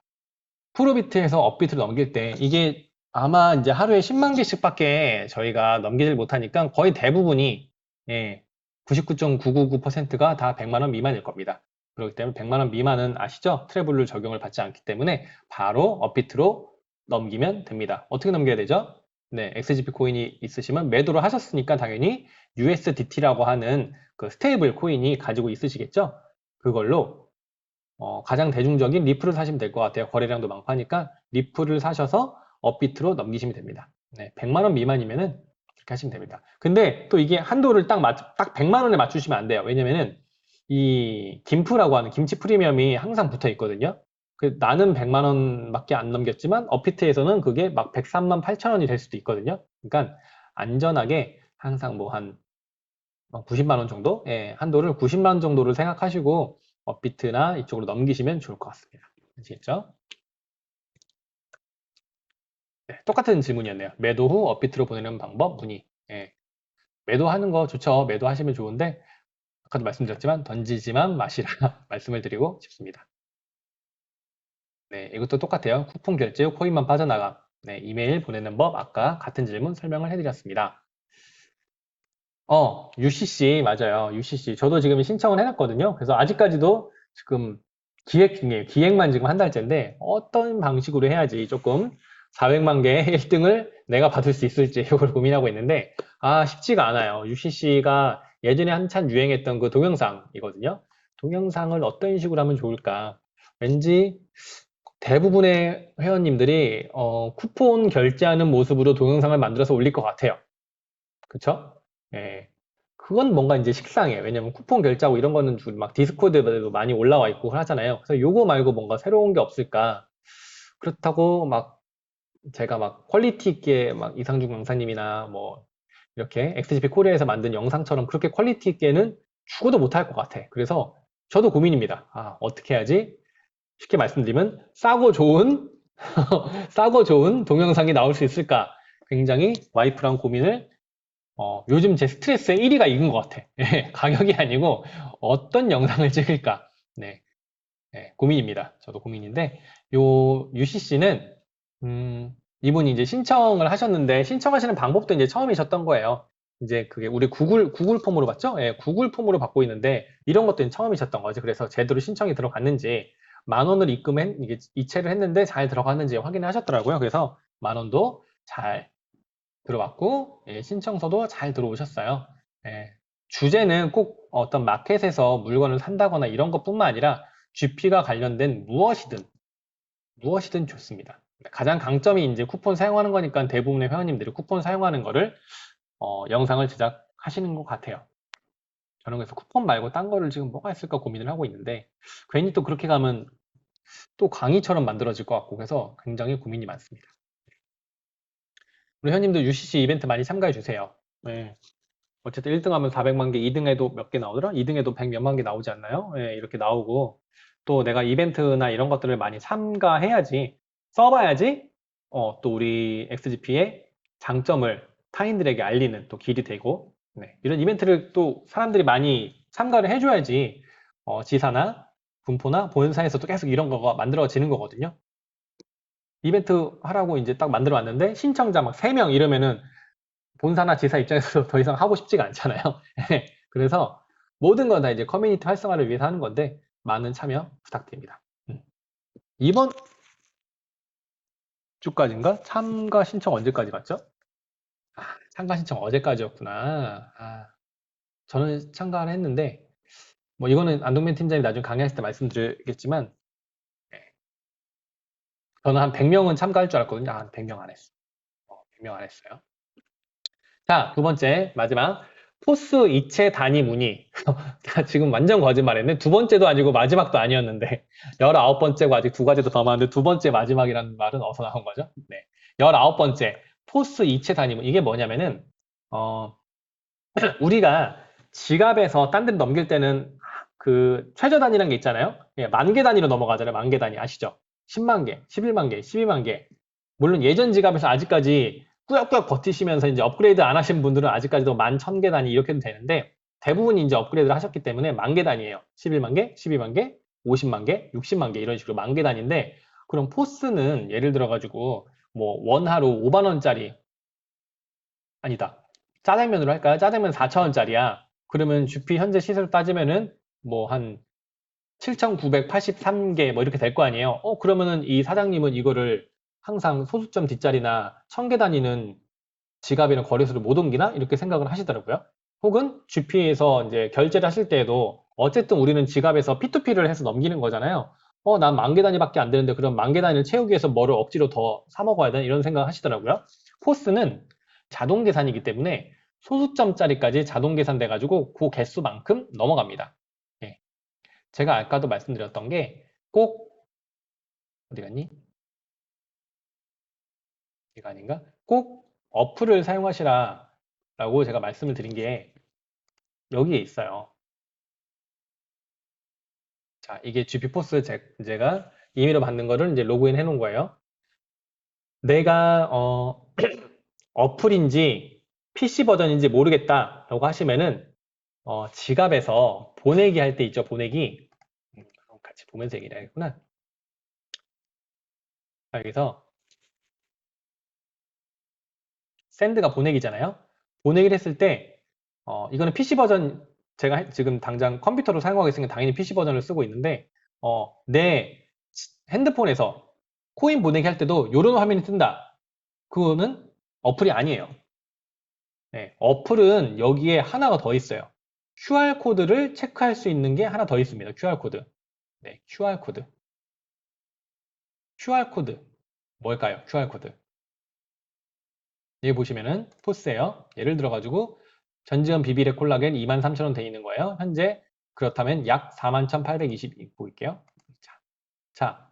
프로비트에서 업비트로 넘길 때 이게 아마 이제 하루에 10만 개씩밖에 저희가 넘기질 못하니까 거의 대부분이 예, 99.999%가 다 100만 원 미만일 겁니다. 그렇기 때문에 100만 원 미만은 아시죠? 트래블룰 적용을 받지 않기 때문에 바로 업비트로 넘기면 됩니다. 어떻게 넘겨야 되죠? 네, XGP 코인이 있으시면 매도를 하셨으니까 당연히 USDT라고 하는 그 스테이블 코인이 가지고 있으시겠죠? 그걸로 가장 대중적인 리플을 사시면 될 것 같아요. 거래량도 많고 하니까 리플을 사셔서 업비트로 넘기시면 됩니다. 네, 100만 원 미만이면은 그렇게 하시면 됩니다. 근데 또 이게 한도를 딱 100만 원에 맞추시면 안 돼요. 왜냐면은 이 김프라고 하는 김치 프리미엄이 항상 붙어 있거든요. 나는 100만 원밖에 안 넘겼지만 업비트에서는 그게 막 103만 8천 원이 될 수도 있거든요. 그러니까 안전하게 항상 뭐 한 90만 원 정도? 예, 한도를 90만 원 정도를 생각하시고 업비트나 이쪽으로 넘기시면 좋을 것 같습니다. 아시겠죠? 네, 똑같은 질문이었네요. 매도 후 업비트로 보내는 방법 문의. 예, 매도하는 거 좋죠. 매도하시면 좋은데 아까도 말씀드렸지만 던지지만 마시라 말씀을 드리고 싶습니다. 네, 이것도 똑같아요. 쿠폰 결제 후 코인만 빠져나감. 네, 이메일 보내는 법 아까 같은 질문 설명을 해드렸습니다. UCC 맞아요. UCC 저도 지금 신청을 해놨거든요. 그래서 아직까지도 지금 기획 중이에요. 기획만 지금 한 달째인데 어떤 방식으로 해야지 조금 400만 개의 1등을 내가 받을 수 있을지 이걸 고민하고 있는데 쉽지가 않아요. UCC가 예전에 한참 유행했던 그 동영상이거든요. 동영상을 어떤 식으로 하면 좋을까? 왠지 대부분의 회원님들이 쿠폰 결제하는 모습으로 동영상을 만들어서 올릴 것 같아요. 그쵸? 예. 그건 뭔가 이제 식상해요. 왜냐면 쿠폰 결제하고 이런 거는 주로 막 디스코드에도 많이 올라와 있고 하잖아요. 그래서 요거 말고 뭔가 새로운 게 없을까? 그렇다고 막 제가 막 퀄리티 있게 막 이상준 강사님이나 뭐 이렇게 XGP 코리아에서 만든 영상처럼 그렇게 퀄리티 있게는 죽어도 못할 것 같아. 그래서 저도 고민입니다. 어떻게 해야지? 쉽게 말씀드리면 싸고 좋은 싸고 좋은 동영상이 나올 수 있을까? 굉장히 와이프랑 고민을 요즘 제 스트레스의 1위가 이건 것 같아. 예, 가격이 아니고 어떤 영상을 찍을까. 네, 고민입니다. 저도 고민인데 요 UCC는 이분이 이제 신청을 하셨는데 신청하시는 방법도 이제 처음이셨던 거예요. 이제 그게 우리 구글 폼으로 받죠? 예, 구글 폼으로 받고 있는데 이런 것도 처음이셨던 거지. 그래서 제대로 신청이 들어갔는지 10,000원을 입금해 이게 이체를 했는데 잘 들어갔는지 확인을 하셨더라고요. 그래서 10,000원도 잘 들어왔고 신청서도 잘 들어오셨어요. 예, 주제는 꼭 어떤 마켓에서 물건을 산다거나 이런 것뿐만 아니라 GP가 관련된 무엇이든 좋습니다. 가장 강점이 이제 쿠폰 사용하는 거니까 대부분의 회원님들이 쿠폰 사용하는 거를 영상을 제작하시는 것 같아요. 저는 그래서 쿠폰 말고 딴 거를 지금 뭐가 있을까 고민을 하고 있는데 괜히 또 그렇게 가면 또 강의처럼 만들어질 것 같고 그래서 굉장히 고민이 많습니다. 우리 회원님들 UCC 이벤트 많이 참가해 주세요. 네. 어쨌든 1등 하면 400만 개, 2등에도 몇 개 나오더라? 2등에도 100 몇만 개 나오지 않나요? 예, 이렇게 나오고 또 내가 이벤트나 이런 것들을 많이 참가해야지 써봐야지 또 우리 XGP의 장점을 타인들에게 알리는 또 길이 되고 네, 이런 이벤트를 또 사람들이 많이 참가를 해줘야지 지사나 분포나 본사에서도 계속 이런 거가 만들어지는 거거든요. 이벤트 하라고 이제 딱 만들어 왔는데 신청자 막 3명 이러면은 본사나 지사 입장에서 더 이상 하고 싶지가 않잖아요. 그래서 모든 건 다 이제 커뮤니티 활성화를 위해서 하는 건데 많은 참여 부탁드립니다. 이번 주까지인가? 참가 신청 언제까지 갔죠? 참가 신청 어제까지였구나. 저는 참가를 했는데 뭐 이거는 안동민 팀장이 나중에 강의하실 때 말씀드리겠지만 저는 한 100명은 참가할 줄 알았거든요. 100명 안 했어. 100명 안 했어요. 자, 두 번째 마지막 포스 이체 단위 문의. 지금 완전 거짓말했네. 두 번째도 아니고 마지막도 아니었는데 19번째고 아직 두 가지도 더 많은데 두 번째 마지막이라는 말은 어디서 나온 거죠? 네. 19번째 포스 이체 단위 문의. 이게 뭐냐면은 어, 우리가 지갑에서 딴 데로 넘길 때는 그 최저 단위라는 게 있잖아요. 예, 만개 단위로 넘어가잖아요. 만 개 단위 아시죠? 10만 개, 11만 개, 12만 개. 물론 예전 지갑에서 아직까지 꾸역꾸역 버티시면서 이제 업그레이드 안 하신 분들은 아직까지도 11,000개 단위 이렇게 해도 되는데 대부분 이제 업그레이드를 하셨기 때문에 만 개 단위예요. 11만 개, 12만 개, 50만 개, 60만 개 이런 식으로 만 개 단위인데 그럼 포스는 예를 들어 가지고 뭐 원하루 5만 원짜리 아니다. 짜장면으로 할까요? 짜장면 4,000원짜리야. 그러면 GP 현재 시세로 따지면은 뭐 한 7,983개 뭐 이렇게 될 거 아니에요. 그러면은 이 사장님은 이거를 항상 소수점 뒷자리나 1,000개 단위는 지갑이나 거래소를 못 옮기나? 이렇게 생각을 하시더라고요. 혹은 GP에서 이제 결제를 하실 때에도 어쨌든 우리는 지갑에서 P2P를 해서 넘기는 거잖아요. 난 만 개 단위밖에 안 되는데 그럼 만 개 단위를 채우기 위해서 뭐를 억지로 더 사 먹어야 되나? 이런 생각 하시더라고요. 포스는 자동 계산이기 때문에 소수점짜리까지 자동 계산돼 가지고 그 개수만큼 넘어갑니다. 예. 제가 아까도 말씀드렸던 게 꼭 어디 갔니? 이거 아닌가? 꼭 어플을 사용하시라 라고 제가 말씀을 드린 게 여기에 있어요. 자, 이게 GP포스 제가 임의로 받는 거를 이제 로그인 해 놓은 거예요. 내가 어플인지 PC 버전인지 모르겠다라고 하시면은 지갑에서 보내기 할 때 있죠, 보내기. 같이 보면서 얘기를 해야겠구나. 자, 여기서 샌드가 보내기잖아요. 보내기를 했을 때 이거는 PC 버전 제가 지금 당장 컴퓨터로 사용하고 있으니까 당연히 PC 버전을 쓰고 있는데 내 핸드폰에서 코인 보내기 할 때도 이런 화면이 뜬다. 그거는 어플이 아니에요. 네, 어플은 여기에 하나가 더 있어요. QR코드를 체크할 수 있는 게 하나 더 있습니다. QR코드. 네, QR코드. QR코드. 뭘까요? QR코드. 여기 보시면은 포스예요. 예를 들어가지고 전지현 비비렉 콜라겐 23,000원 돼 있는 거예요. 현재 그렇다면 약 41,820 보일게요. 자,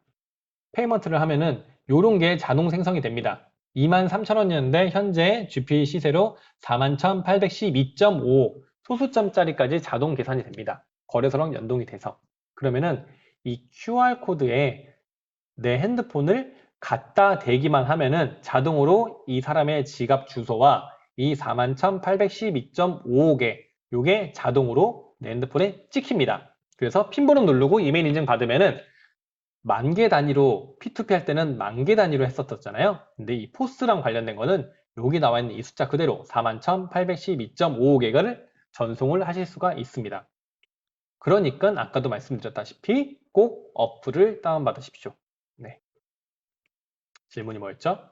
페이먼트를 하면은 요런 게 자동 생성이 됩니다. 23,000원이었는데 현재 GP 시세로 41,812.5 소수점짜리까지 자동 계산이 됩니다. 거래소랑 연동이 돼서. 그러면은 이 QR코드에 내 핸드폰을 갖다 대기만 하면은 자동으로 이 사람의 지갑 주소와 이 41,812.55개 요게 자동으로 내 핸드폰에 찍힙니다. 그래서 핀번호 누르고 이메일 인증 받으면은 만 개 단위로 P2P 할 때는 만 개 단위로 했었잖아요. 근데 이 포스랑 관련된 거는 여기 나와 있는 이 숫자 그대로 41,812.55개를 전송을 하실 수가 있습니다. 그러니까 아까도 말씀드렸다시피 꼭 어플을 다운받으십시오. 네. 질문이 뭐였죠?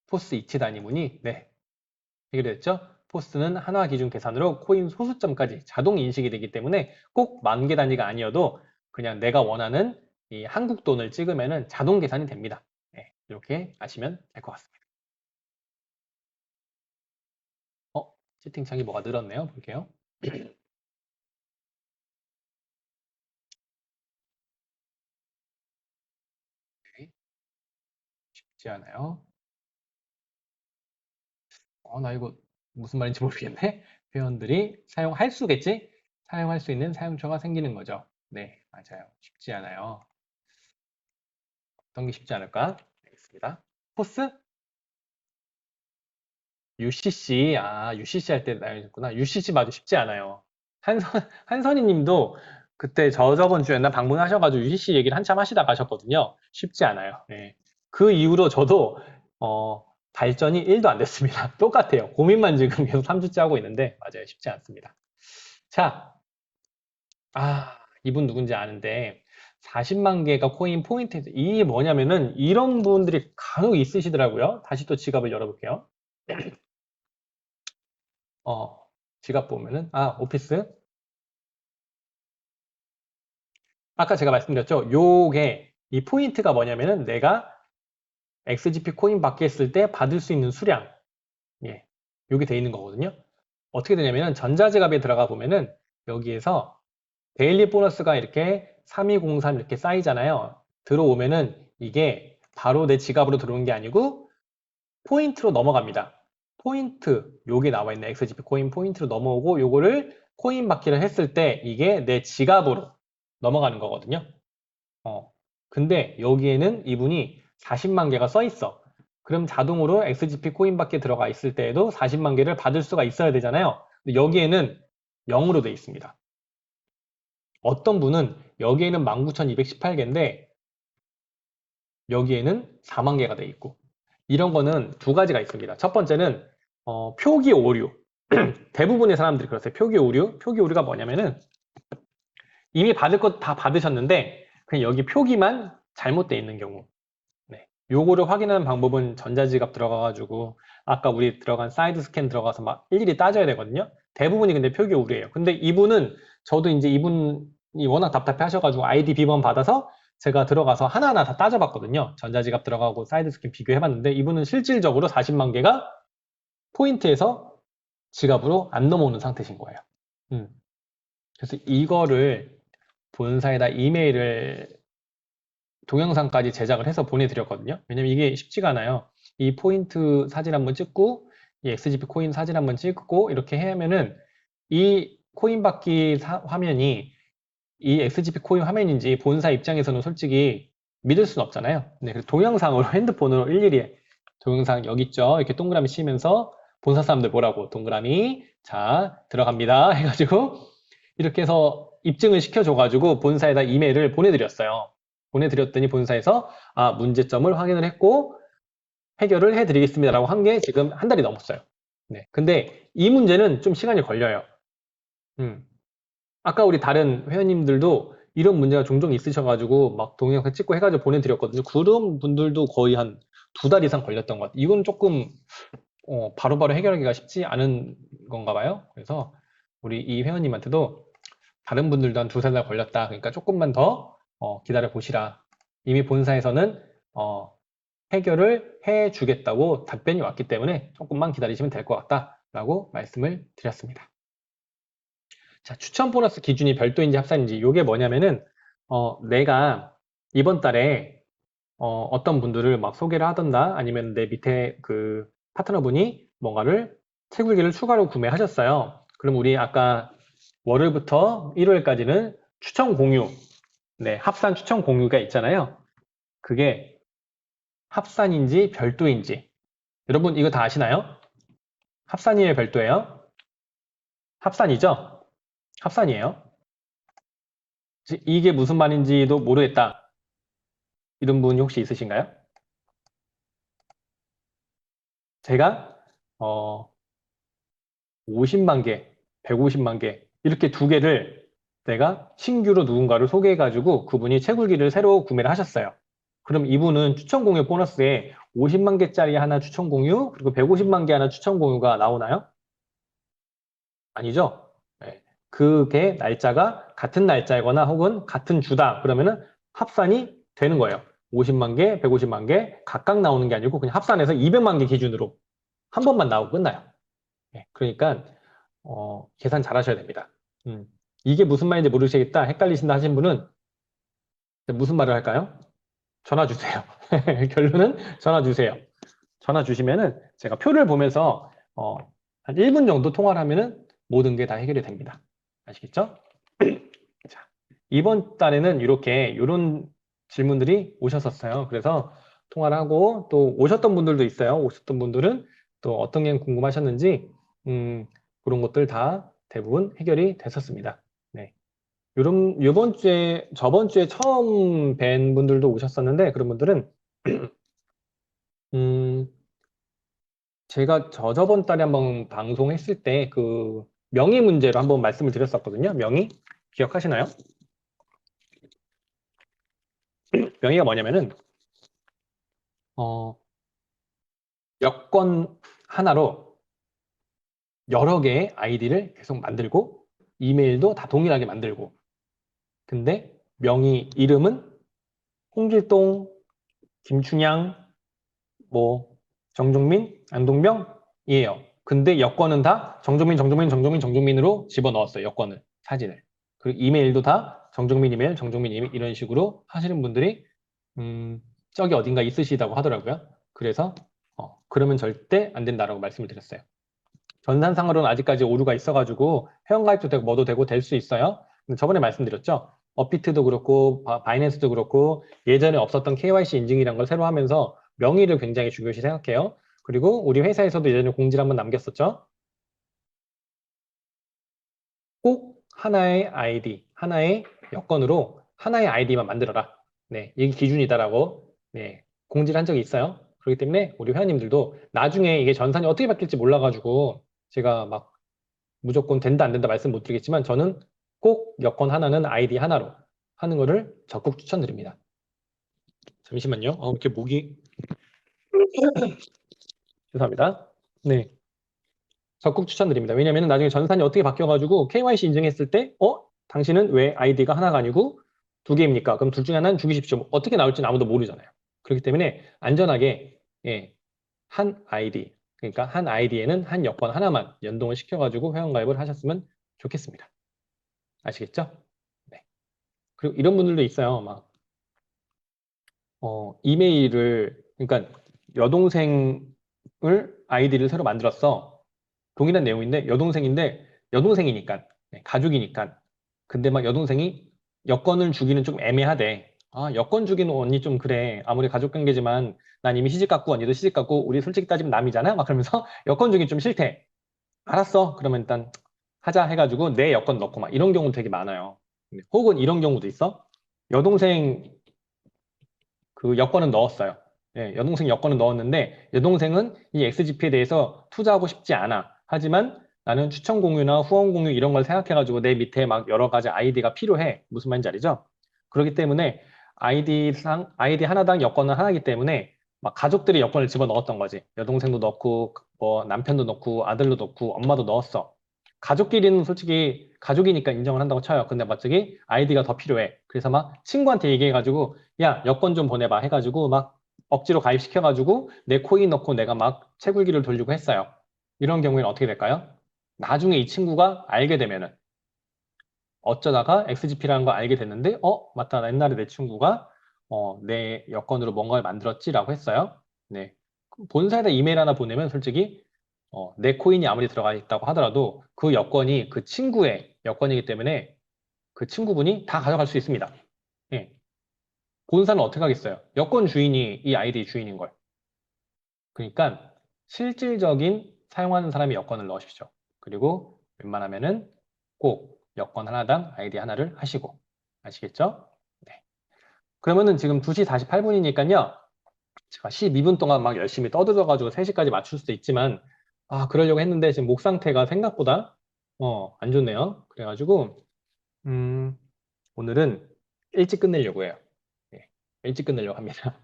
포스 이체 단위 문의? 네. 해결됐죠? 포스는 한화 기준 계산으로 코인 소수점까지 자동 인식이 되기 때문에 꼭 만 개 단위가 아니어도 그냥 내가 원하는 이 한국 돈을 찍으면 자동 계산이 됩니다. 네, 이렇게 아시면 될 것 같습니다. 채팅창이 뭐가 늘었네요. 볼게요. 네, 쉽지 않아요. 나 이거 무슨 말인지 모르겠네. 회원들이 사용할 수겠지? 사용할 수 있는 사용처가 생기는 거죠. 네, 맞아요. 쉽지 않아요. 어떤 게 쉽지 않을까? 알겠습니다. 포스? UCC, UCC 할 때 나오셨구나. UCC 맞아 쉽지 않아요. 한선희 님도 그때 저번 주였나 방문하셔가지고 UCC 얘기를 한참 하시다 가셨거든요. 쉽지 않아요. 네. 그 이후로 저도, 발전이 1도 안 됐습니다. 똑같아요. 고민만 지금 계속 3주째 하고 있는데, 맞아요. 쉽지 않습니다. 자, 이분 누군지 아는데, 40만 개가 코인 포인트, 이게 뭐냐면은, 이런 분들이 간혹 있으시더라고요. 다시 또 지갑을 열어볼게요. 지갑 보면은, 오피스. 아까 제가 말씀드렸죠. 요게, 이 포인트가 뭐냐면은 내가 XGP 코인 받게 했을 때 받을 수 있는 수량. 예. 요게 돼 있는 거거든요. 어떻게 되냐면은 전자지갑에 들어가 보면은 여기에서 데일리 보너스가 이렇게 3203 이렇게 쌓이잖아요. 들어오면은 이게 바로 내 지갑으로 들어오는 게 아니고 포인트로 넘어갑니다. 포인트, 요게 나와 있는 XGP 코인 포인트로 넘어오고 요거를 코인 받기를 했을 때 이게 내 지갑으로 넘어가는 거거든요. 근데 여기에는 이분이 40만 개가 써 있어. 그럼 자동으로 XGP 코인 받기에 들어가 있을 때에도 40만 개를 받을 수가 있어야 되잖아요. 근데 여기에는 0으로 돼 있습니다. 어떤 분은 여기에는 19,218개인데 여기에는 4만 개가 돼 있고 이런 거는 두 가지가 있습니다. 첫 번째는 표기 오류. 대부분의 사람들이 그러세요. 표기 오류. 표기 오류가 뭐냐면은 이미 받을 것 다 받으셨는데 그냥 여기 표기만 잘못돼 있는 경우. 네. 요거를 확인하는 방법은 전자지갑 들어가가지고 아까 우리 들어간 사이드 스캔 들어가서 막 일일이 따져야 되거든요. 대부분이 근데 표기 오류예요. 근데 이분은 저도 이제 이분이 워낙 답답해 하셔가지고 아이디 비번 받아서 제가 들어가서 하나하나 다 따져봤거든요. 전자지갑 들어가고 사이드 스캔 비교해봤는데 이분은 실질적으로 40만 개가 포인트에서 지갑으로 안 넘어오는 상태신 거예요. 그래서 이거를 본사에다 이메일을 동영상까지 제작을 해서 보내드렸거든요. 왜냐면 이게 쉽지가 않아요. 이 포인트 사진 한번 찍고, 이 XGP 코인 사진 한번 찍고, 이렇게 하면은 이 코인 받기 화면이 이 XGP 코인 화면인지 본사 입장에서는 솔직히 믿을 수는 없잖아요. 네, 그래서 동영상으로 핸드폰으로 일일이 동영상 여기 있죠. 이렇게 동그라미 치면서 본사 사람들 뭐라고 동그라미 자 들어갑니다 해가지고 이렇게 해서 입증을 시켜줘가지고 본사에다 이메일을 보내드렸어요. 보내드렸더니 본사에서 문제점을 확인을 했고 해결을 해드리겠습니다라고 한 게 지금 한 달이 넘었어요. 네, 근데 이 문제는 좀 시간이 걸려요. 아까 우리 다른 회원님들도 이런 문제가 종종 있으셔가지고 막 동영상 찍고 해가지고 보내드렸거든요. 그런 분들도 거의 한 두 달 이상 걸렸던 것 같아요. 이건 조금 바로바로 해결하기가 쉽지 않은 건가 봐요. 그래서 우리 이 회원님한테도 다른 분들도 한 두세 달 걸렸다. 그러니까 조금만 더 기다려 보시라. 이미 본사에서는 해결을 해 주겠다고 답변이 왔기 때문에 조금만 기다리시면 될 것 같다라고 말씀을 드렸습니다. 자, 추천 보너스 기준이 별도인지 합산인지 이게 뭐냐면은 내가 이번 달에 어떤 분들을 막 소개를 하던가 아니면 내 밑에 그 파트너분이 뭔가를 채굴기를 추가로 구매하셨어요. 그럼 우리 아까 월요일부터 일요일까지는 추천 공유, 네, 합산 추천 공유가 있잖아요. 그게 합산인지 별도인지. 여러분 이거 다 아시나요? 합산이에요, 별도예요? 합산이죠? 합산이에요. 이게 무슨 말인지도 모르겠다. 이런 분이 혹시 있으신가요? 제가 50만 개, 150만 개 이렇게 두 개를 내가 신규로 누군가를 소개해가지고 그분이 채굴기를 새로 구매를 하셨어요. 그럼 이분은 추천 공유 보너스에 50만 개짜리 하나 추천 공유 그리고 150만 개 하나 추천 공유가 나오나요? 아니죠? 네. 그게 날짜가 같은 날짜이거나 혹은 같은 주다 그러면은 합산이 되는 거예요. 50만 개, 150만 개 각각 나오는 게 아니고 그냥 합산해서 200만 개 기준으로 한 번만 나오고 끝나요. 네. 그러니까 계산 잘 하셔야 됩니다. 이게 무슨 말인지 모르시겠다, 헷갈리신다 하신 분은 무슨 말을 할까요? 전화 주세요. 결론은 전화 주세요. 전화 주시면은 제가 표를 보면서 한 1분 정도 통화를 하면은 모든 게 다 해결이 됩니다. 아시겠죠? 자, 이번 달에는 이런 질문들이 오셨었어요. 그래서 통화를 하고 또 오셨던 분들도 있어요. 오셨던 분들은 또 어떤 게 궁금하셨는지 그런 것들 다 대부분 해결이 됐었습니다. 네. 요번 주에, 저번 주에 처음 뵌 분들도 오셨었는데, 그런 분들은, 음, 제가 저번 달에 한번 방송했을 때 그 명의 문제로 한번 말씀을 드렸었거든요. 명의? 기억하시나요? 명의가 뭐냐면은, 어, 여권 하나로 여러 개의 아이디를 계속 만들고, 이메일도 다 동일하게 만들고, 근데 명의 이름은 홍길동, 김춘향, 뭐 정종민, 안동명이에요. 근데 여권은 다 정종민으로 집어넣었어요. 여권을, 사진을. 그리고 이메일도 다 정종민 이메일, 정종민 이메일 이런 식으로 하시는 분들이 저기 어딘가 있으시다고 하더라고요. 그래서 그러면 절대 안 된다라고 말씀을 드렸어요. 전산상으로는 아직까지 오류가 있어가지고 회원가입도 되고 뭐도 되고 될 수 있어요. 근데 저번에 말씀드렸죠. 업비트도 그렇고 바이낸스도 그렇고 예전에 없었던 KYC 인증이란 걸 새로 하면서 명의를 굉장히 중요시 생각해요. 그리고 우리 회사에서도 예전에 공지를 한번 남겼었죠. 꼭 하나의 아이디, 하나의 여건으로 하나의 아이디만 만들어라. 네, 이게 기준이다라고 네, 공지를 한 적이 있어요. 그렇기 때문에 우리 회원님들도 나중에 이게 전산이 어떻게 바뀔지 몰라가지고 제가 막 무조건 된다 안 된다 말씀 못 드리겠지만 저는 꼭 여권 하나는 아이디 하나로 하는 거를 적극 추천드립니다. 잠시만요. 이렇게 목이 죄송합니다. 네. 적극 추천드립니다. 왜냐하면 나중에 전산이 어떻게 바뀌어가지고 KYC 인증했을 때, 당신은 왜 아이디가 하나가 아니고 두 개입니까? 그럼 둘 중에 하나는 죽이십시오. 어떻게 나올지는 아무도 모르잖아요. 그렇기 때문에 안전하게 예, 한 아이디, 그러니까 한 아이디에는 한 여권 하나만 연동을 시켜가지고 회원가입을 하셨으면 좋겠습니다. 아시겠죠? 네. 그리고 이런 분들도 있어요. 막 이메일을 그러니까 여동생을 아이디를 새로 만들었어. 동일한 내용인데 여동생이니까 네, 가족이니까 근데 막 여동생이 여권을 주기는 좀 애매하대. 아, 여권 주기는 언니 좀 그래. 아무리 가족 관계지만 난 이미 시집 갔고 언니도 시집 갔고 우리 솔직히 따지면 남이잖아. 막 그러면서 여권 주기 좀 싫대. 알았어. 그러면 일단 하자 해가지고 내 여권 넣고 막 이런 경우 되게 많아요. 혹은 이런 경우도 있어. 여동생 그 여권은 넣었어요. 예, 여동생 여권은 넣었는데 여동생은 이 XGP에 대해서 투자하고 싶지 않아. 하지만 나는 추천 공유나 후원 공유 이런 걸 생각해가지고 내 밑에 막 여러 가지 아이디가 필요해. 무슨 말인지 알죠? 그렇기 때문에 아이디 하나당 여권은 하나이기 때문에 막 가족들이 여권을 집어 넣었던 거지. 여동생도 넣고 뭐 남편도 넣고 아들도 넣고 엄마도 넣었어. 가족끼리는 솔직히 가족이니까 인정을 한다고 쳐요. 근데 갑자기 아이디가 더 필요해. 그래서 막 친구한테 얘기해가지고 야, 여권 좀 보내봐 해가지고 막 억지로 가입시켜가지고 내 코인 넣고 내가 막 채굴기를 돌리고 했어요. 이런 경우에는 어떻게 될까요? 나중에 이 친구가 알게 되면은 어쩌다가 XGP라는 걸 알게 됐는데 맞다. 나 옛날에 내 친구가 내 여권으로 뭔가를 만들었지라고 했어요. 네. 본사에다 이메일 하나 보내면 솔직히 내 코인이 아무리 들어가 있다고 하더라도 그 여권이 그 친구의 여권이기 때문에 그 친구분이 다 가져갈 수 있습니다. 예. 본사는 어떻게 하겠어요? 여권 주인이 이 아이디 주인인 걸. 그러니까 실질적인 사용하는 사람이 여권을 넣으십시오. 그리고 웬만하면은 꼭 여권 하나당 아이디 하나를 하시고 아시겠죠? 네. 그러면은 지금 2시 48분이니까요. 제가 12분 동안 막 열심히 떠들어가지고 3시까지 맞출 수도 있지만 그러려고 했는데 지금 목 상태가 생각보다 안 좋네요. 그래가지고 오늘은 일찍 끝내려고 해요. 네. 일찍 끝내려고 합니다.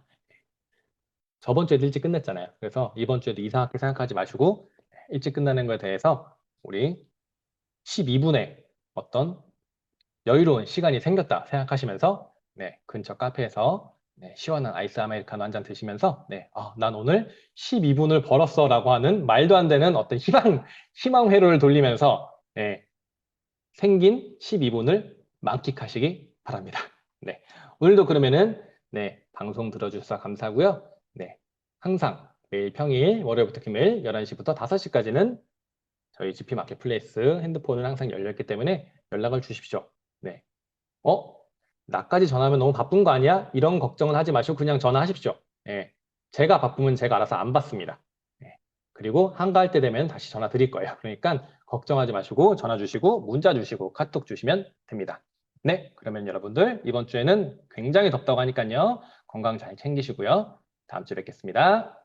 저번 주에도 일찍 끝냈잖아요. 그래서 이번 주에도 이상하게 생각하지 마시고 일찍 끝나는 거에 대해서 우리 12분에 어떤 여유로운 시간이 생겼다 생각하시면서 네, 근처 카페에서 네, 시원한 아이스 아메리카노 한 잔 드시면서 네, 난 오늘 12분을 벌었어 라고 하는 말도 안 되는 어떤 희망 회로를 돌리면서 네, 생긴 12분을 만끽하시기 바랍니다. 네, 오늘도 그러면은 네, 방송 들어주셔서 감사하고요. 네, 항상 매일 평일 월요일부터 금요일 11시부터 5시까지는 저희 GP 마켓플레이스 핸드폰은 항상 열려있기 때문에 연락을 주십시오. 네. 어? 나까지 전화하면 너무 바쁜 거 아니야? 이런 걱정은 하지 마시고 그냥 전화하십시오. 네. 제가 바쁘면 제가 알아서 안 받습니다. 네. 그리고 한가할 때 되면 다시 전화 드릴 거예요. 그러니까 걱정하지 마시고 전화 주시고 문자 주시고 카톡 주시면 됩니다. 네. 그러면 여러분들 이번 주에는 굉장히 덥다고 하니까요. 건강 잘 챙기시고요. 다음 주에 뵙겠습니다.